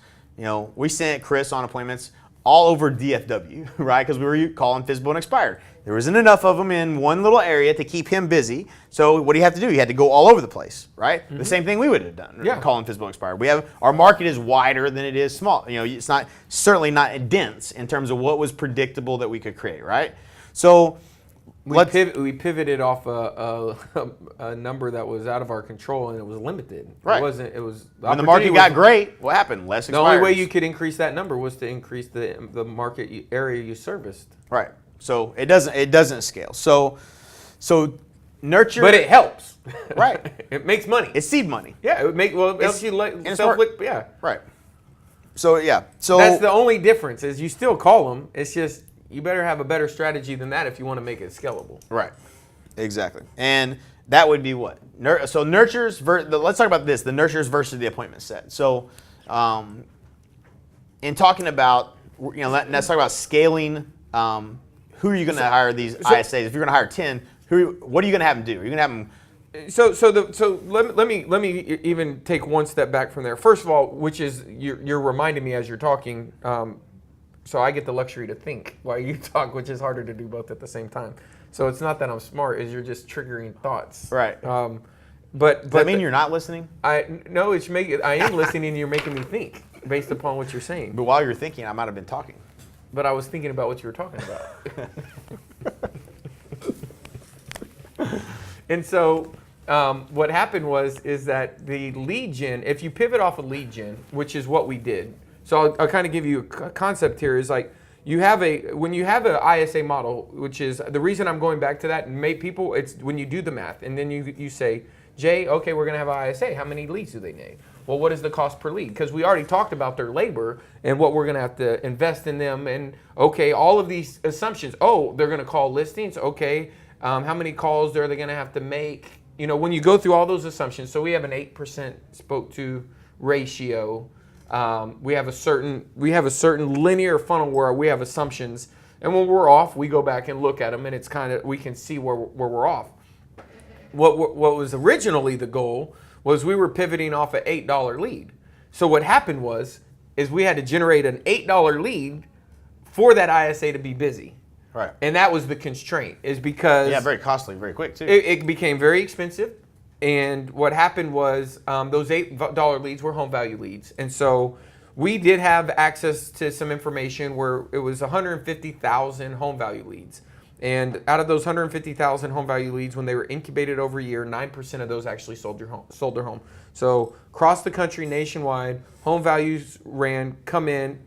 We sent Chris on appointments. all over DFW, right? Because we were calling physical and expired. There wasn't enough of them in one little area to keep him busy. So what do you have to do? You had to go all over the place, right? The same thing we would have done, calling physical and expired. We have our market is wider than it is small. You know, it's not certainly not dense in terms of what was predictable that we could create, right? So we pivoted off a number that was out of our control, and it was limited. Right. It wasn't. It was when the market got great. What happened? Less expires. The only way you could increase that number was to increase the market area you serviced. Right. So it doesn't scale. So nurture. But it helps. Right. It makes money. It's seed money. Yeah. It helps you self-lick. Yeah. Right. So yeah. So that's the only difference is you still call them. It's just you better have a better strategy than that if you want to make it scalable. Right. Exactly. And that would be what? So nurtures. Let's talk about this. The nurtures versus the appointment set. So, in talking about let's talk about scaling. Who are you going to hire these ISAs? If you're going to hire 10, what are you going to have them do? Are you going to have them? So let me even take one step back from there. First of all, which is you're reminding me as you're talking. So I get the luxury to think while you talk, which is harder to do both at the same time. So it's not that I'm smart; is you're just triggering thoughts. Right. But does that mean you're not listening? I am listening, and you're making me think based upon what you're saying. But while you're thinking, I might have been talking. But I was thinking about what you were talking about. And so what happened is that the lead gen, if you pivot off of lead gen, which is what we did. So I'll kind of give you a concept here is like when you have an ISA model, which is the reason I'm going back to that and people, it's when you do the math and then you say, Jay, okay, we're going to have an ISA. How many leads do they need? Well, what is the cost per lead? Because we already talked about their labor and what we're going to have to invest in them. And okay, all of these assumptions. Oh, they're going to call listings. Okay, how many calls are they going to have to make? You know, when you go through all those assumptions. So we have an 8% spoke to ratio. We have a certain linear funnel where we have assumptions, and when we're off, we go back and look at them, and it's kind of we can see where we're off. What was originally the goal was we were pivoting off an $8 lead. So what happened is we had to generate an $8 lead for that ISA to be busy. Right. And that was the constraint, is because very costly, very quick too. It became very expensive. And what happened was those $8 leads were home value leads. And so we did have access to some information where it was 150,000 home value leads. And out of those 150,000 home value leads, when they were incubated over a year, 9% of those actually sold their home. So across the country, nationwide, home values come in,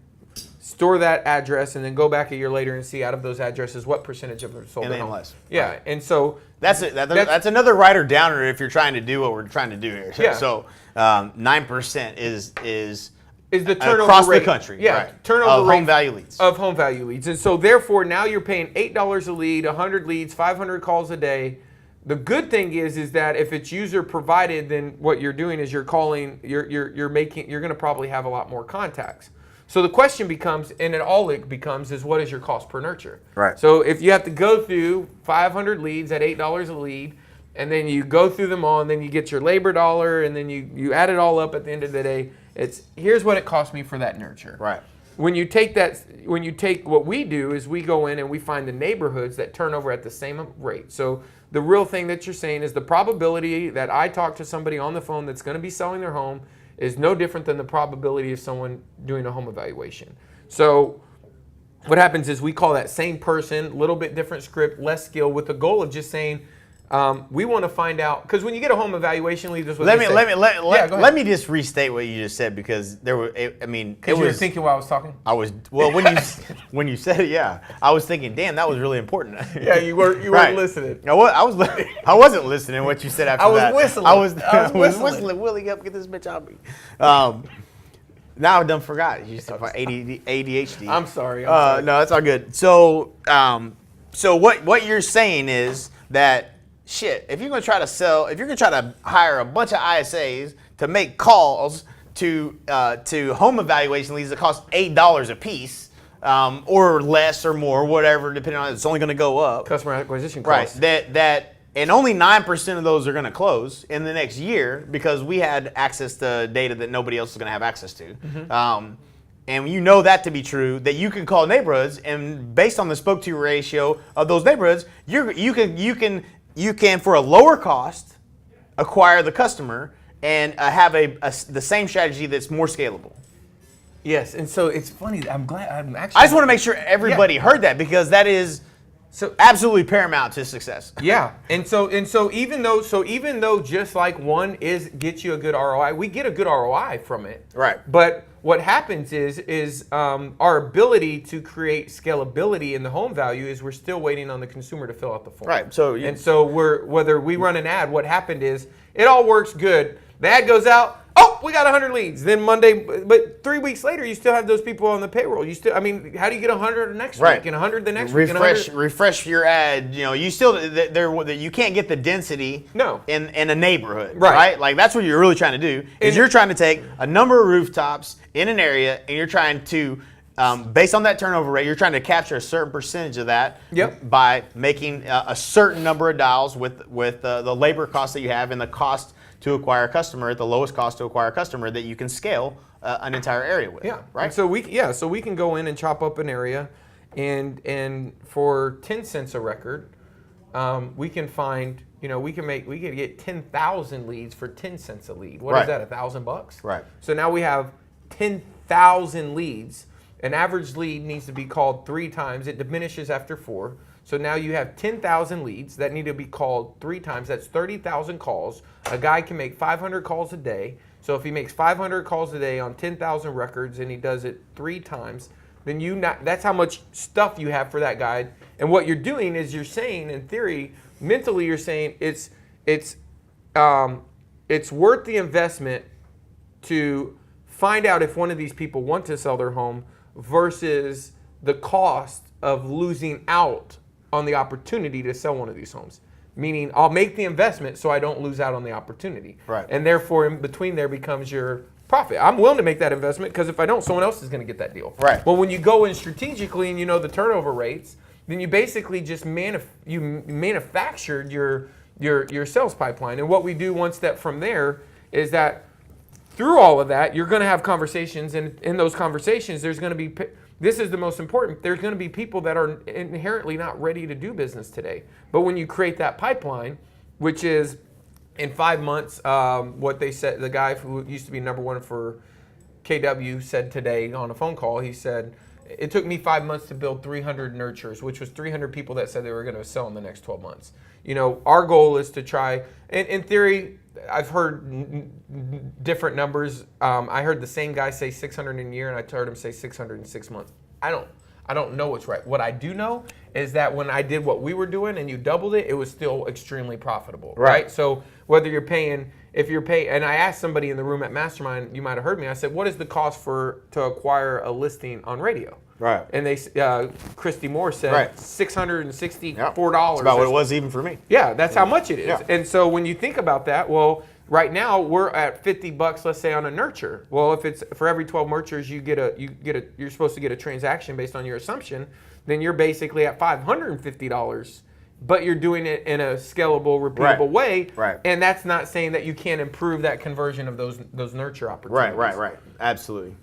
store that address, and then go back a year later and see out of those addresses what percentage of them sold their home. Less. Yeah, right. And so that's another writer downer if you're trying to do what we're trying to do here. Yeah. So 9% is the turnover across rate. the country. Yeah, right. turnover of rate home value leads. Of home value leads. And so therefore now you're paying $8 a lead, 100 leads, 500 calls a day. The good thing is that if it's user provided, then what you're doing is you're calling, you're going to probably have a lot more contacts. So the question becomes, and it becomes, is what is your cost per nurture? Right. So if you have to go through 500 leads at $8 a lead, and then you go through them all, and then you get your labor dollar, and then you add it all up at the end of the day, here's what it cost me for that nurture. Right. When you take what we do is we go in and we find the neighborhoods that turn over at the same rate. So the real thing that you're saying is the probability that I talk to somebody on the phone that's going to be selling their home is no different than the probability of someone doing a home evaluation. So what happens is we call that same person, a little bit different script, less skill, with the goal of just saying, we want to find out, because when you get a home evaluation lead, this is what let me just restate what you just said, because there were, you were thinking while I was talking. I was when you said it, yeah, I was thinking, damn, that was really important. Yeah, you weren't listening. I wasn't listening to what you said after that. Whistling. I was whistling. Willie, up, get this bitch out of me. Now I done forgot. You said ADHD. I'm sorry. No, that's all good. So what you're saying is that, shit, if you're gonna try to hire a bunch of ISAs to make calls to home evaluation leads that cost $8 a piece, or less or more, whatever, depending on it, it's only gonna go up. Customer acquisition costs. Right. And only 9% of those are gonna close in the next year because we had access to data that nobody else is gonna have access to. Mm-hmm. and you know that to be true, that you can call neighborhoods, and based on the spoke-to ratio of those neighborhoods, you can for a lower cost acquire the customer and have the same strategy that's more scalable. Yes, and so it's funny. I'm actually. I just want to make sure everybody heard that, because that is so absolutely paramount to success. Yeah, and so even though just like one gets you a good ROI, we get a good ROI from it. Right. But what happens is our ability to create scalability in the home value is we're still waiting on the consumer to fill out the form. Right. So whether we run an ad, what happened is it all works good. The ad goes out. Oh, we got 100 leads. Then Monday, but 3 weeks later, you still have those people on the payroll. How do you get 100 the next week and 100 the next week? Refresh your ad. You still you can't get the density. No. In a neighborhood, right? Like that's what you're really trying to do. Is you're trying to take a number of rooftops in an area, and you're trying to, based on that turnover rate, you're trying to capture a certain percentage of that. Yep. By making a certain number of dials with the labor cost that you have and the cost to acquire a customer at the lowest cost to acquire a customer that you can scale an entire area with. Yeah. Right. So we can go in and chop up an area, and for 10 cents a record, we can find, we can get 10,000 leads for 10 cents a lead. What is that? $1,000? Right. So now we have 10,000 leads. An average lead needs to be called 3 times. It diminishes after 4. So now you have 10,000 leads that need to be called 3 times. That's 30,000 calls. A guy can make 500 calls a day. So if he makes 500 calls a day on 10,000 records and he does it 3 times, then that's how much stuff you have for that guy. And what you're doing is you're saying, in theory, mentally you're saying it's worth the investment to find out if one of these people want to sell their home versus the cost of losing out on the opportunity to sell one of these homes. Meaning, I'll make the investment so I don't lose out on the opportunity. Right. And therefore, in between there becomes your profit. I'm willing to make that investment because if I don't, someone else is going to get that deal. Right. Well, when you go in strategically and you know the turnover rates, then you basically just manufactured your sales pipeline. And what we do one step from there is that through all of that, you're going to have conversations, and in those conversations, there's going to be. This is the most important. There's going to be people that are inherently not ready to do business today. But when you create that pipeline, which is in 5 months, what they said, the guy who used to be number 1 for KW said today on a phone call, he said, it took me 5 months to build 300 nurtures, which was 300 people that said they were going to sell in the next 12 months. Our goal is to try, and in theory, I've heard different numbers. I heard the same guy say 600 in a year, and I heard him say 600 in 6 months. I don't know what's right. What I do know is that when I did what we were doing and you doubled it, it was still extremely profitable. Right? So whether if you're paying, and I asked somebody in the room at Mastermind, you might have heard me. I said, "What is the cost to acquire a listing on radio?" Right. And Christy Moore said $664. That's about what it was even for me. Yeah, that's how much it is. Yeah. And so when you think about that, well, right now we're at $50, let's say, on a nurture. Well, if it's for every 12 nurtures you're supposed to get a transaction based on your assumption, then you're basically at $550. But you're doing it in a scalable, repeatable way. Right. And that's not saying that you can't improve that conversion of those nurture opportunities. Right. Absolutely.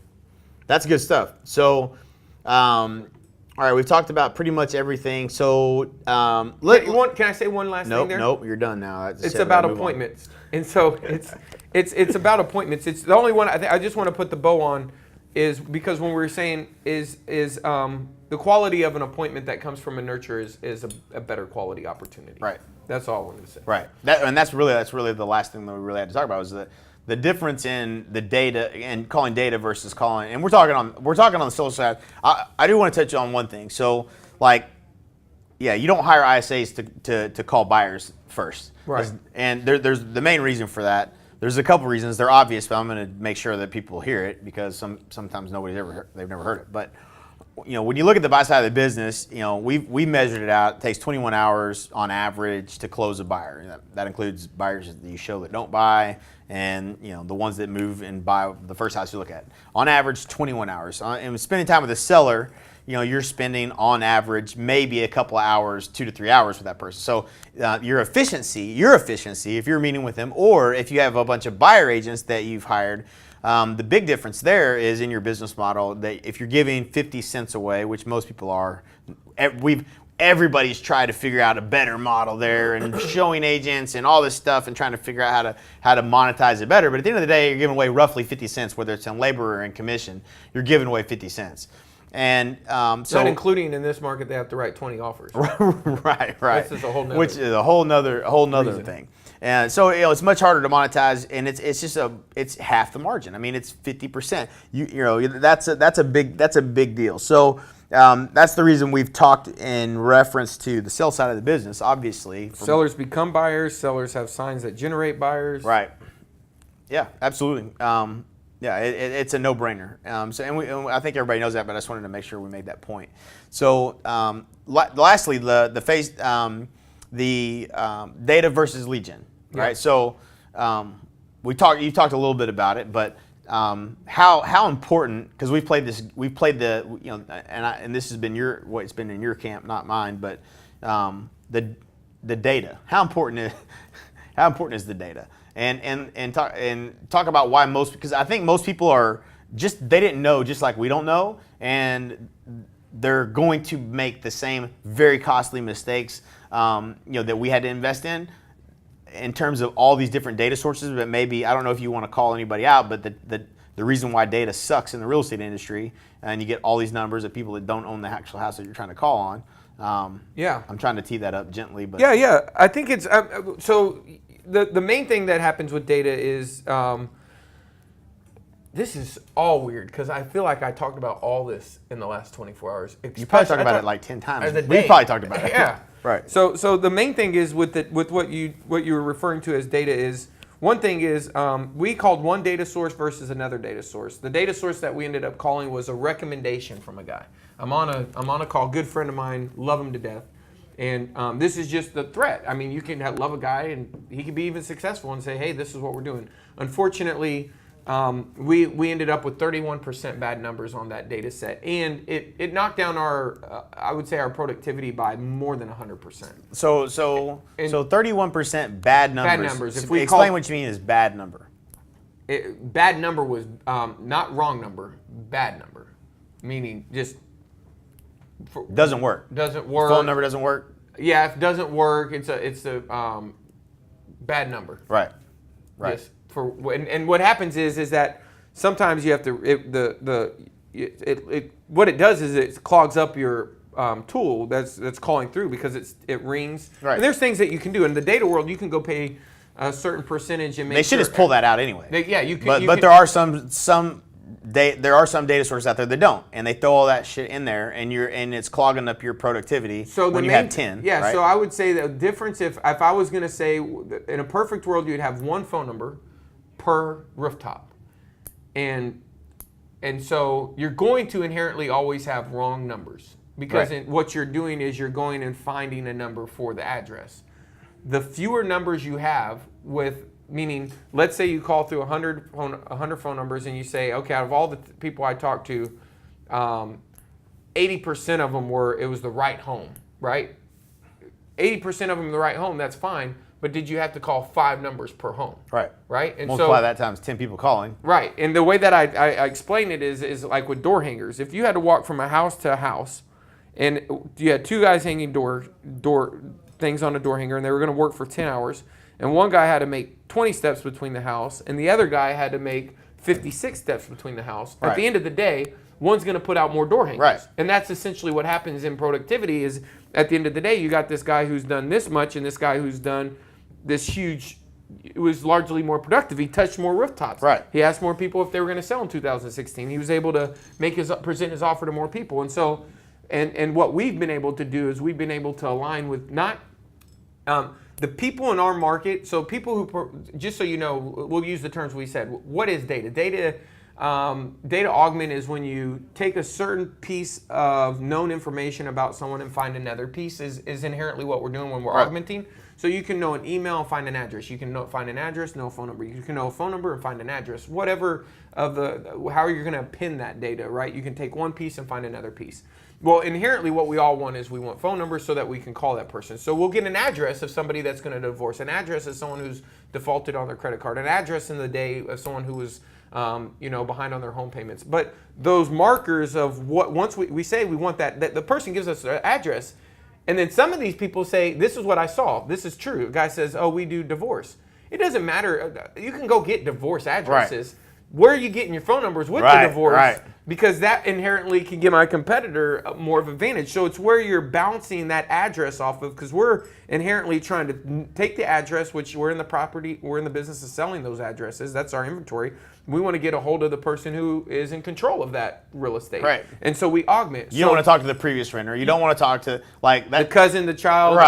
That's good stuff. So, all right, we've talked about pretty much everything. So, can I say one last thing there? Nope, you're done now. It's about appointments. And so it's about appointments. It's the only one I just want to put the bow on is because when we were saying is the quality of an appointment that comes from a nurture is a better quality opportunity. Right. That's all I wanted to say. Right. That's really the last thing that we really had to talk about was the difference in the data and calling data versus calling. And we're talking on the social side. I do want to touch on one thing. So you don't hire ISAs to call buyers first. Right. And there's the main reason for that. There's a couple reasons. They're obvious, but I'm going to make sure that people hear it because sometimes they've never heard it. But when you look at the buy side of the business, we measured it out. It takes 21 hours on average to close a buyer. That includes buyers that you show that don't buy, and the ones that move and buy the first house you look at. On average, 21 hours. And spending time with a seller, you're spending on average maybe a couple of hours, 2 to 3 hours with that person. So your efficiency, if you're meeting with them, or if you have a bunch of buyer agents that you've hired, The big difference there is in your business model that if you're giving 50 cents away, which most people are, everybody's tried to figure out a better model there and showing agents and all this stuff and trying to figure out how to monetize it better. But at the end of the day, you're giving away roughly 50 cents, whether it's on labor or in commission. You're giving away 50 cents. And so, not including in this market, they have to write 20 offers. right. This is a whole nother, which is a whole nother thing. And so it's much harder to monetize, and it's half the margin. I mean, it's 50%. That's a big deal. So that's the reason we've talked in reference to the sales side of the business. Obviously, sellers become buyers. Sellers have signs that generate buyers. Right. Yeah, absolutely. It's a no-brainer. And I think everybody knows that, but I just wanted to make sure we made that point. So, lastly, the data versus lead gen, right? Yeah. So, you talked a little bit about it, but how important? Because we've played and this has been it's been in your camp, not mine, but the data. How important is the data? And talk about why because I think most people they didn't know, just like we don't know, and they're going to make the same very costly mistakes that we had to invest in terms of all these different data sources. But maybe, I don't know if you want to call anybody out, but the reason why data sucks in the real estate industry, and you get all these numbers of people that don't own the actual house that you're trying to call on. I'm trying to tee that up gently, but I think it's so. The main thing that happens with data is this is all weird because I feel like I talked about all this in the last 24 hours. You probably talked about it like 10 times. We probably talked about it. Yeah. Right. So the main thing is with what you were referring to as data is, one thing is we called one data source versus another data source. The data source that we ended up calling was a recommendation from a guy. I'm on a call, good friend of mine, love him to death. And this is just the threat. I mean, you can love a guy and he can be even successful and say, hey, this is what we're doing. Unfortunately, we ended up with 31% bad numbers on that data set. And it knocked down I would say our productivity by more than 100%. So 31% bad numbers. Bad numbers. Explain what you mean is bad number. Bad number was not wrong number, bad number. Meaning just... Doesn't work. Phone number doesn't work. Yeah, if it doesn't work, it's a bad number. Right. Yes. And what happens is that sometimes you have to what it does is it clogs up your tool that's calling through because it rings. Right. And there's things that you can do in the data world. You can go pay a certain percentage and make. They should just pull that out anyway. You can. But there are some data sources out there that don't, and they throw all that shit in there, and it's clogging up your productivity when you have 10. Yeah, right? So I would say the difference if I was going to say in a perfect world you'd have one phone number per rooftop, and so you're going to inherently always have wrong numbers because what you're doing is you're going and finding a number for the address. The fewer numbers you have meaning, let's say you call through 100 phone numbers and you say, okay, out of all the people I talked to, 80% of them it was the right home, right? 80% of them the right home, that's fine, but did you have to call 5 numbers per home? Right. Right? And multiply that times 10 people calling. Right. And the way that I explain it is like with door hangers. If you had to walk from a house to a house and you had 2 guys hanging door things on a door hanger and they were going to work for 10 hours, and one guy had to make 20 steps between the house, and the other guy had to make 56 steps between the house. Right. At the end of the day, one's going to put out more door hangers. Right. And that's essentially what happens in productivity is at the end of the day, you got this guy who's done this much and this guy who's done this huge, it was largely more productive. He touched more rooftops. Right. He asked more people if they were going to sell in 2016. He was able to present his offer to more people. And so, and what we've been able to do is we've been able to align with not... the people in our market, so people who, just so you know, we'll use the terms we said. What is data? Data augment is when you take a certain piece of known information about someone and find another piece is inherently what we're doing when we're augmenting. So you can know an email and find an address. You can find an address, know a phone number. You can know a phone number and find an address. Whatever how you're going to pin that data, right? You can take one piece and find another piece. Well, inherently what we all want is we want phone numbers so that we can call that person. So we'll get an address of somebody that's going to divorce. An address of someone who's defaulted on their credit card. An address in the day of someone who was behind on their home payments. But those markers of what, once we say we want that the person gives us their address, and then some of these people say, this is what I saw, this is true. A guy says, oh, we do divorce. It doesn't matter. You can go get divorce addresses. Where are you getting your phone numbers with the divorce? Because that inherently can give my competitor more of an advantage. So it's where you're bouncing that address off of, because we're inherently trying to take the address, which we're in the business of selling those addresses. That's our inventory. We want to get a hold of the person who is in control of that real estate. Right. And so we augment. You don't want to talk to the previous renter. You don't want to talk to like that. The cousin, the child, or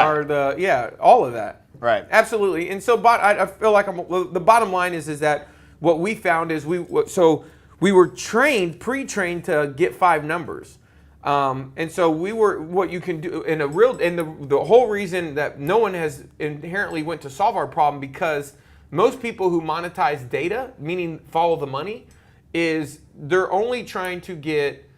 all of that. Right. Absolutely. And so I feel like the bottom line is that what we found is we were pre-trained to get 5 numbers. And so what you can do the whole reason that no one has inherently went to solve our problem, because most people who monetize data, meaning follow the money, is they're only trying to get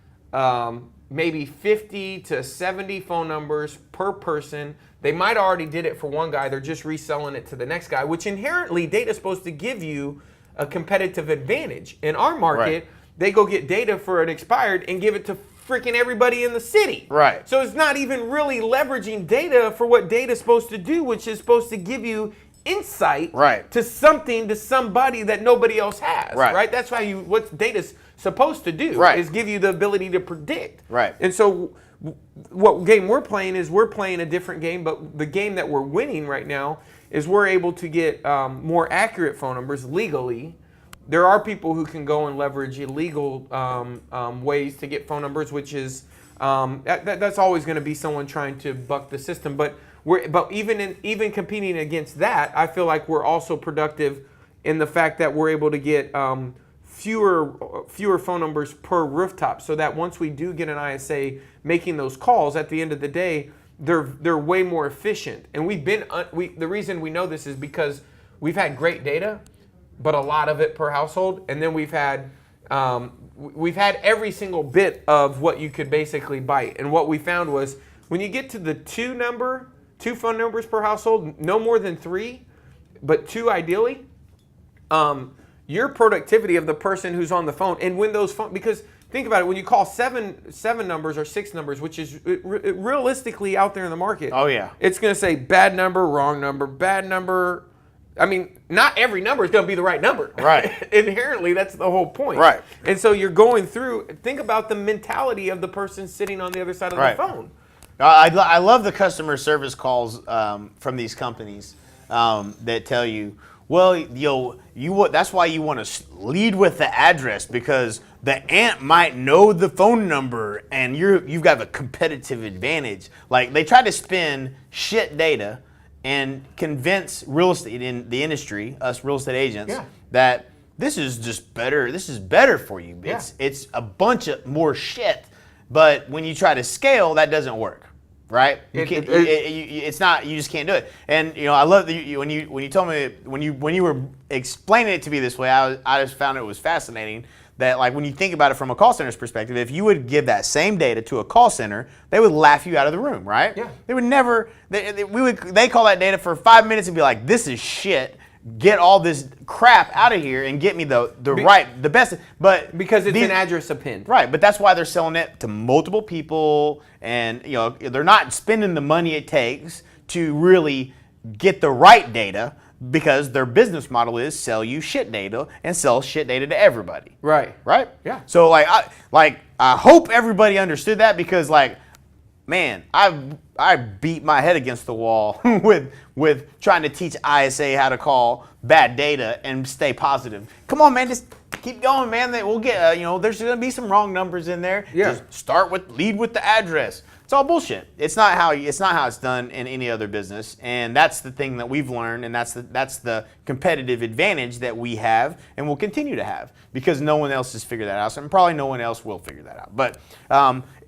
maybe 50 to 70 phone numbers per person. They might already did it for one guy. They're just reselling it to the next guy, which inherently data is supposed to give you a competitive advantage. In our market, they go get data for an expired and give it to freaking everybody in the city. Right. So it's not even really leveraging data for what data is supposed to do, which is supposed to give you insight to somebody that nobody else has. Right. That's why what data's supposed to do is give you the ability to predict. Right. And so what game we're playing is we're playing a different game, but the game that we're winning right now is we're able to get more accurate phone numbers legally. There are people who can go and leverage illegal ways to get phone numbers, which is that's always going to be someone trying to buck the system. But even competing against that, I feel like we're also productive in the fact that we're able to get fewer phone numbers per rooftop, so that once we do get an ISA making those calls, at the end of the day, they're way more efficient. And the reason we know this is because we've had great data, but a lot of it per household, and then we've had every single bit of what you could basically bite. And what we found was when you get to the 2 phone numbers per household, no more than 3, but 2 ideally, your productivity of the person who's on the phone, and when those phone, because think about it, when you call 7 numbers or 6 numbers, which is realistically out there in the market. Oh yeah. It's going to say bad number, wrong number, bad number. I mean, not every number is going to be the right number. Right. Inherently, that's the whole point. Right. And so you're going through, think about the mentality of the person sitting on the other side of the phone. I love the customer service calls from these companies that tell you, well, that's why you want to lead with the address, because the aunt might know the phone number and you've got a competitive advantage. Like, they try to spin shit data and convince real estate in the industry, us real estate agents, that this is just better. This is better for you. It's a bunch of more shit. But when you try to scale, that doesn't work, right? It's not. You just can't do it. And I love when you told me when you were explaining it to me this way, I just found it was fascinating. That, like, when you think about it from a call center's perspective, if you would give that same data to a call center, they would laugh you out of the room, right? Yeah. They would never. They call that data for 5 minutes and be like, "This is shit. Get all this crap out of here and get me the best." But because it's an address append, right? But that's why they're selling it to multiple people, and they're not spending the money it takes to really get the right data. Because their business model is sell you shit data and sell shit data to everybody. Right. Right? Yeah. So I hope everybody understood that, because man, I beat my head against the wall with trying to teach ISA how to call bad data and stay positive. Come on, man, just keep going, man. We'll get there's going to be some wrong numbers in there. Yeah. Just lead with the address. It's all bullshit. It's not how it's done in any other business, and that's the thing that we've learned, and that's the competitive advantage that we have and will continue to have, because no one else has figured that out, and probably no one else will figure that out. But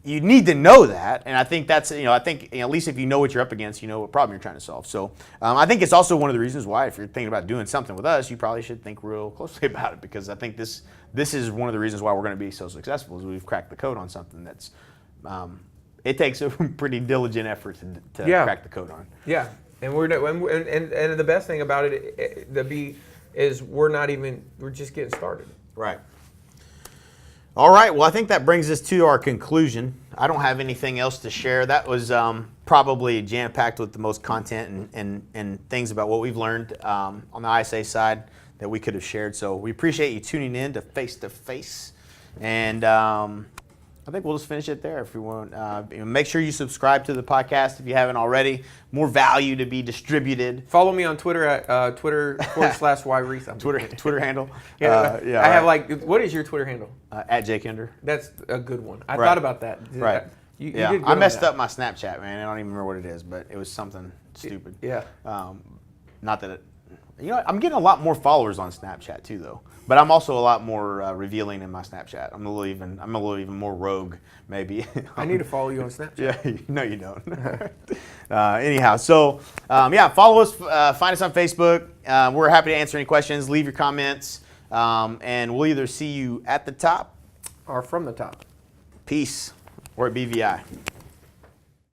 you need to know that, and I think that's at least if you know what you're up against, you know what problem you're trying to solve. So I think it's also one of the reasons why, if you're thinking about doing something with us, you probably should think real closely about it, because I think this is one of the reasons why we're going to be so successful, is we've cracked the code on something that's. It takes a pretty diligent effort to crack the code on. Yeah, and the best thing about it is we're just getting started. Right. All right. Well, I think that brings us to our conclusion. I don't have anything else to share. That was probably jam-packed with the most content and things about what we've learned on the ISA side that we could have shared. So we appreciate you tuning in to Face. And I think we'll just finish it there if you want. Make sure you subscribe to the podcast if you haven't already. More value to be distributed. Follow me on Twitter at Twitter/Reese. Twitter handle. Yeah, I have what is your Twitter handle? At Kinder. That's a good one. I Right. thought about that. Right. You Yeah, did good I on messed that. up my Snapchat, man. I don't even remember what it is, but it was something stupid. Yeah. Not that it. I'm getting a lot more followers on Snapchat too, though. But I'm also a lot more revealing in my Snapchat. I'm a little even more rogue, maybe. I need to follow you on Snapchat. Yeah, no, you don't. Anyhow, so follow us, find us on Facebook. We're happy to answer any questions. Leave your comments, and we'll either see you at the top Or from the top. Peace or at BVI.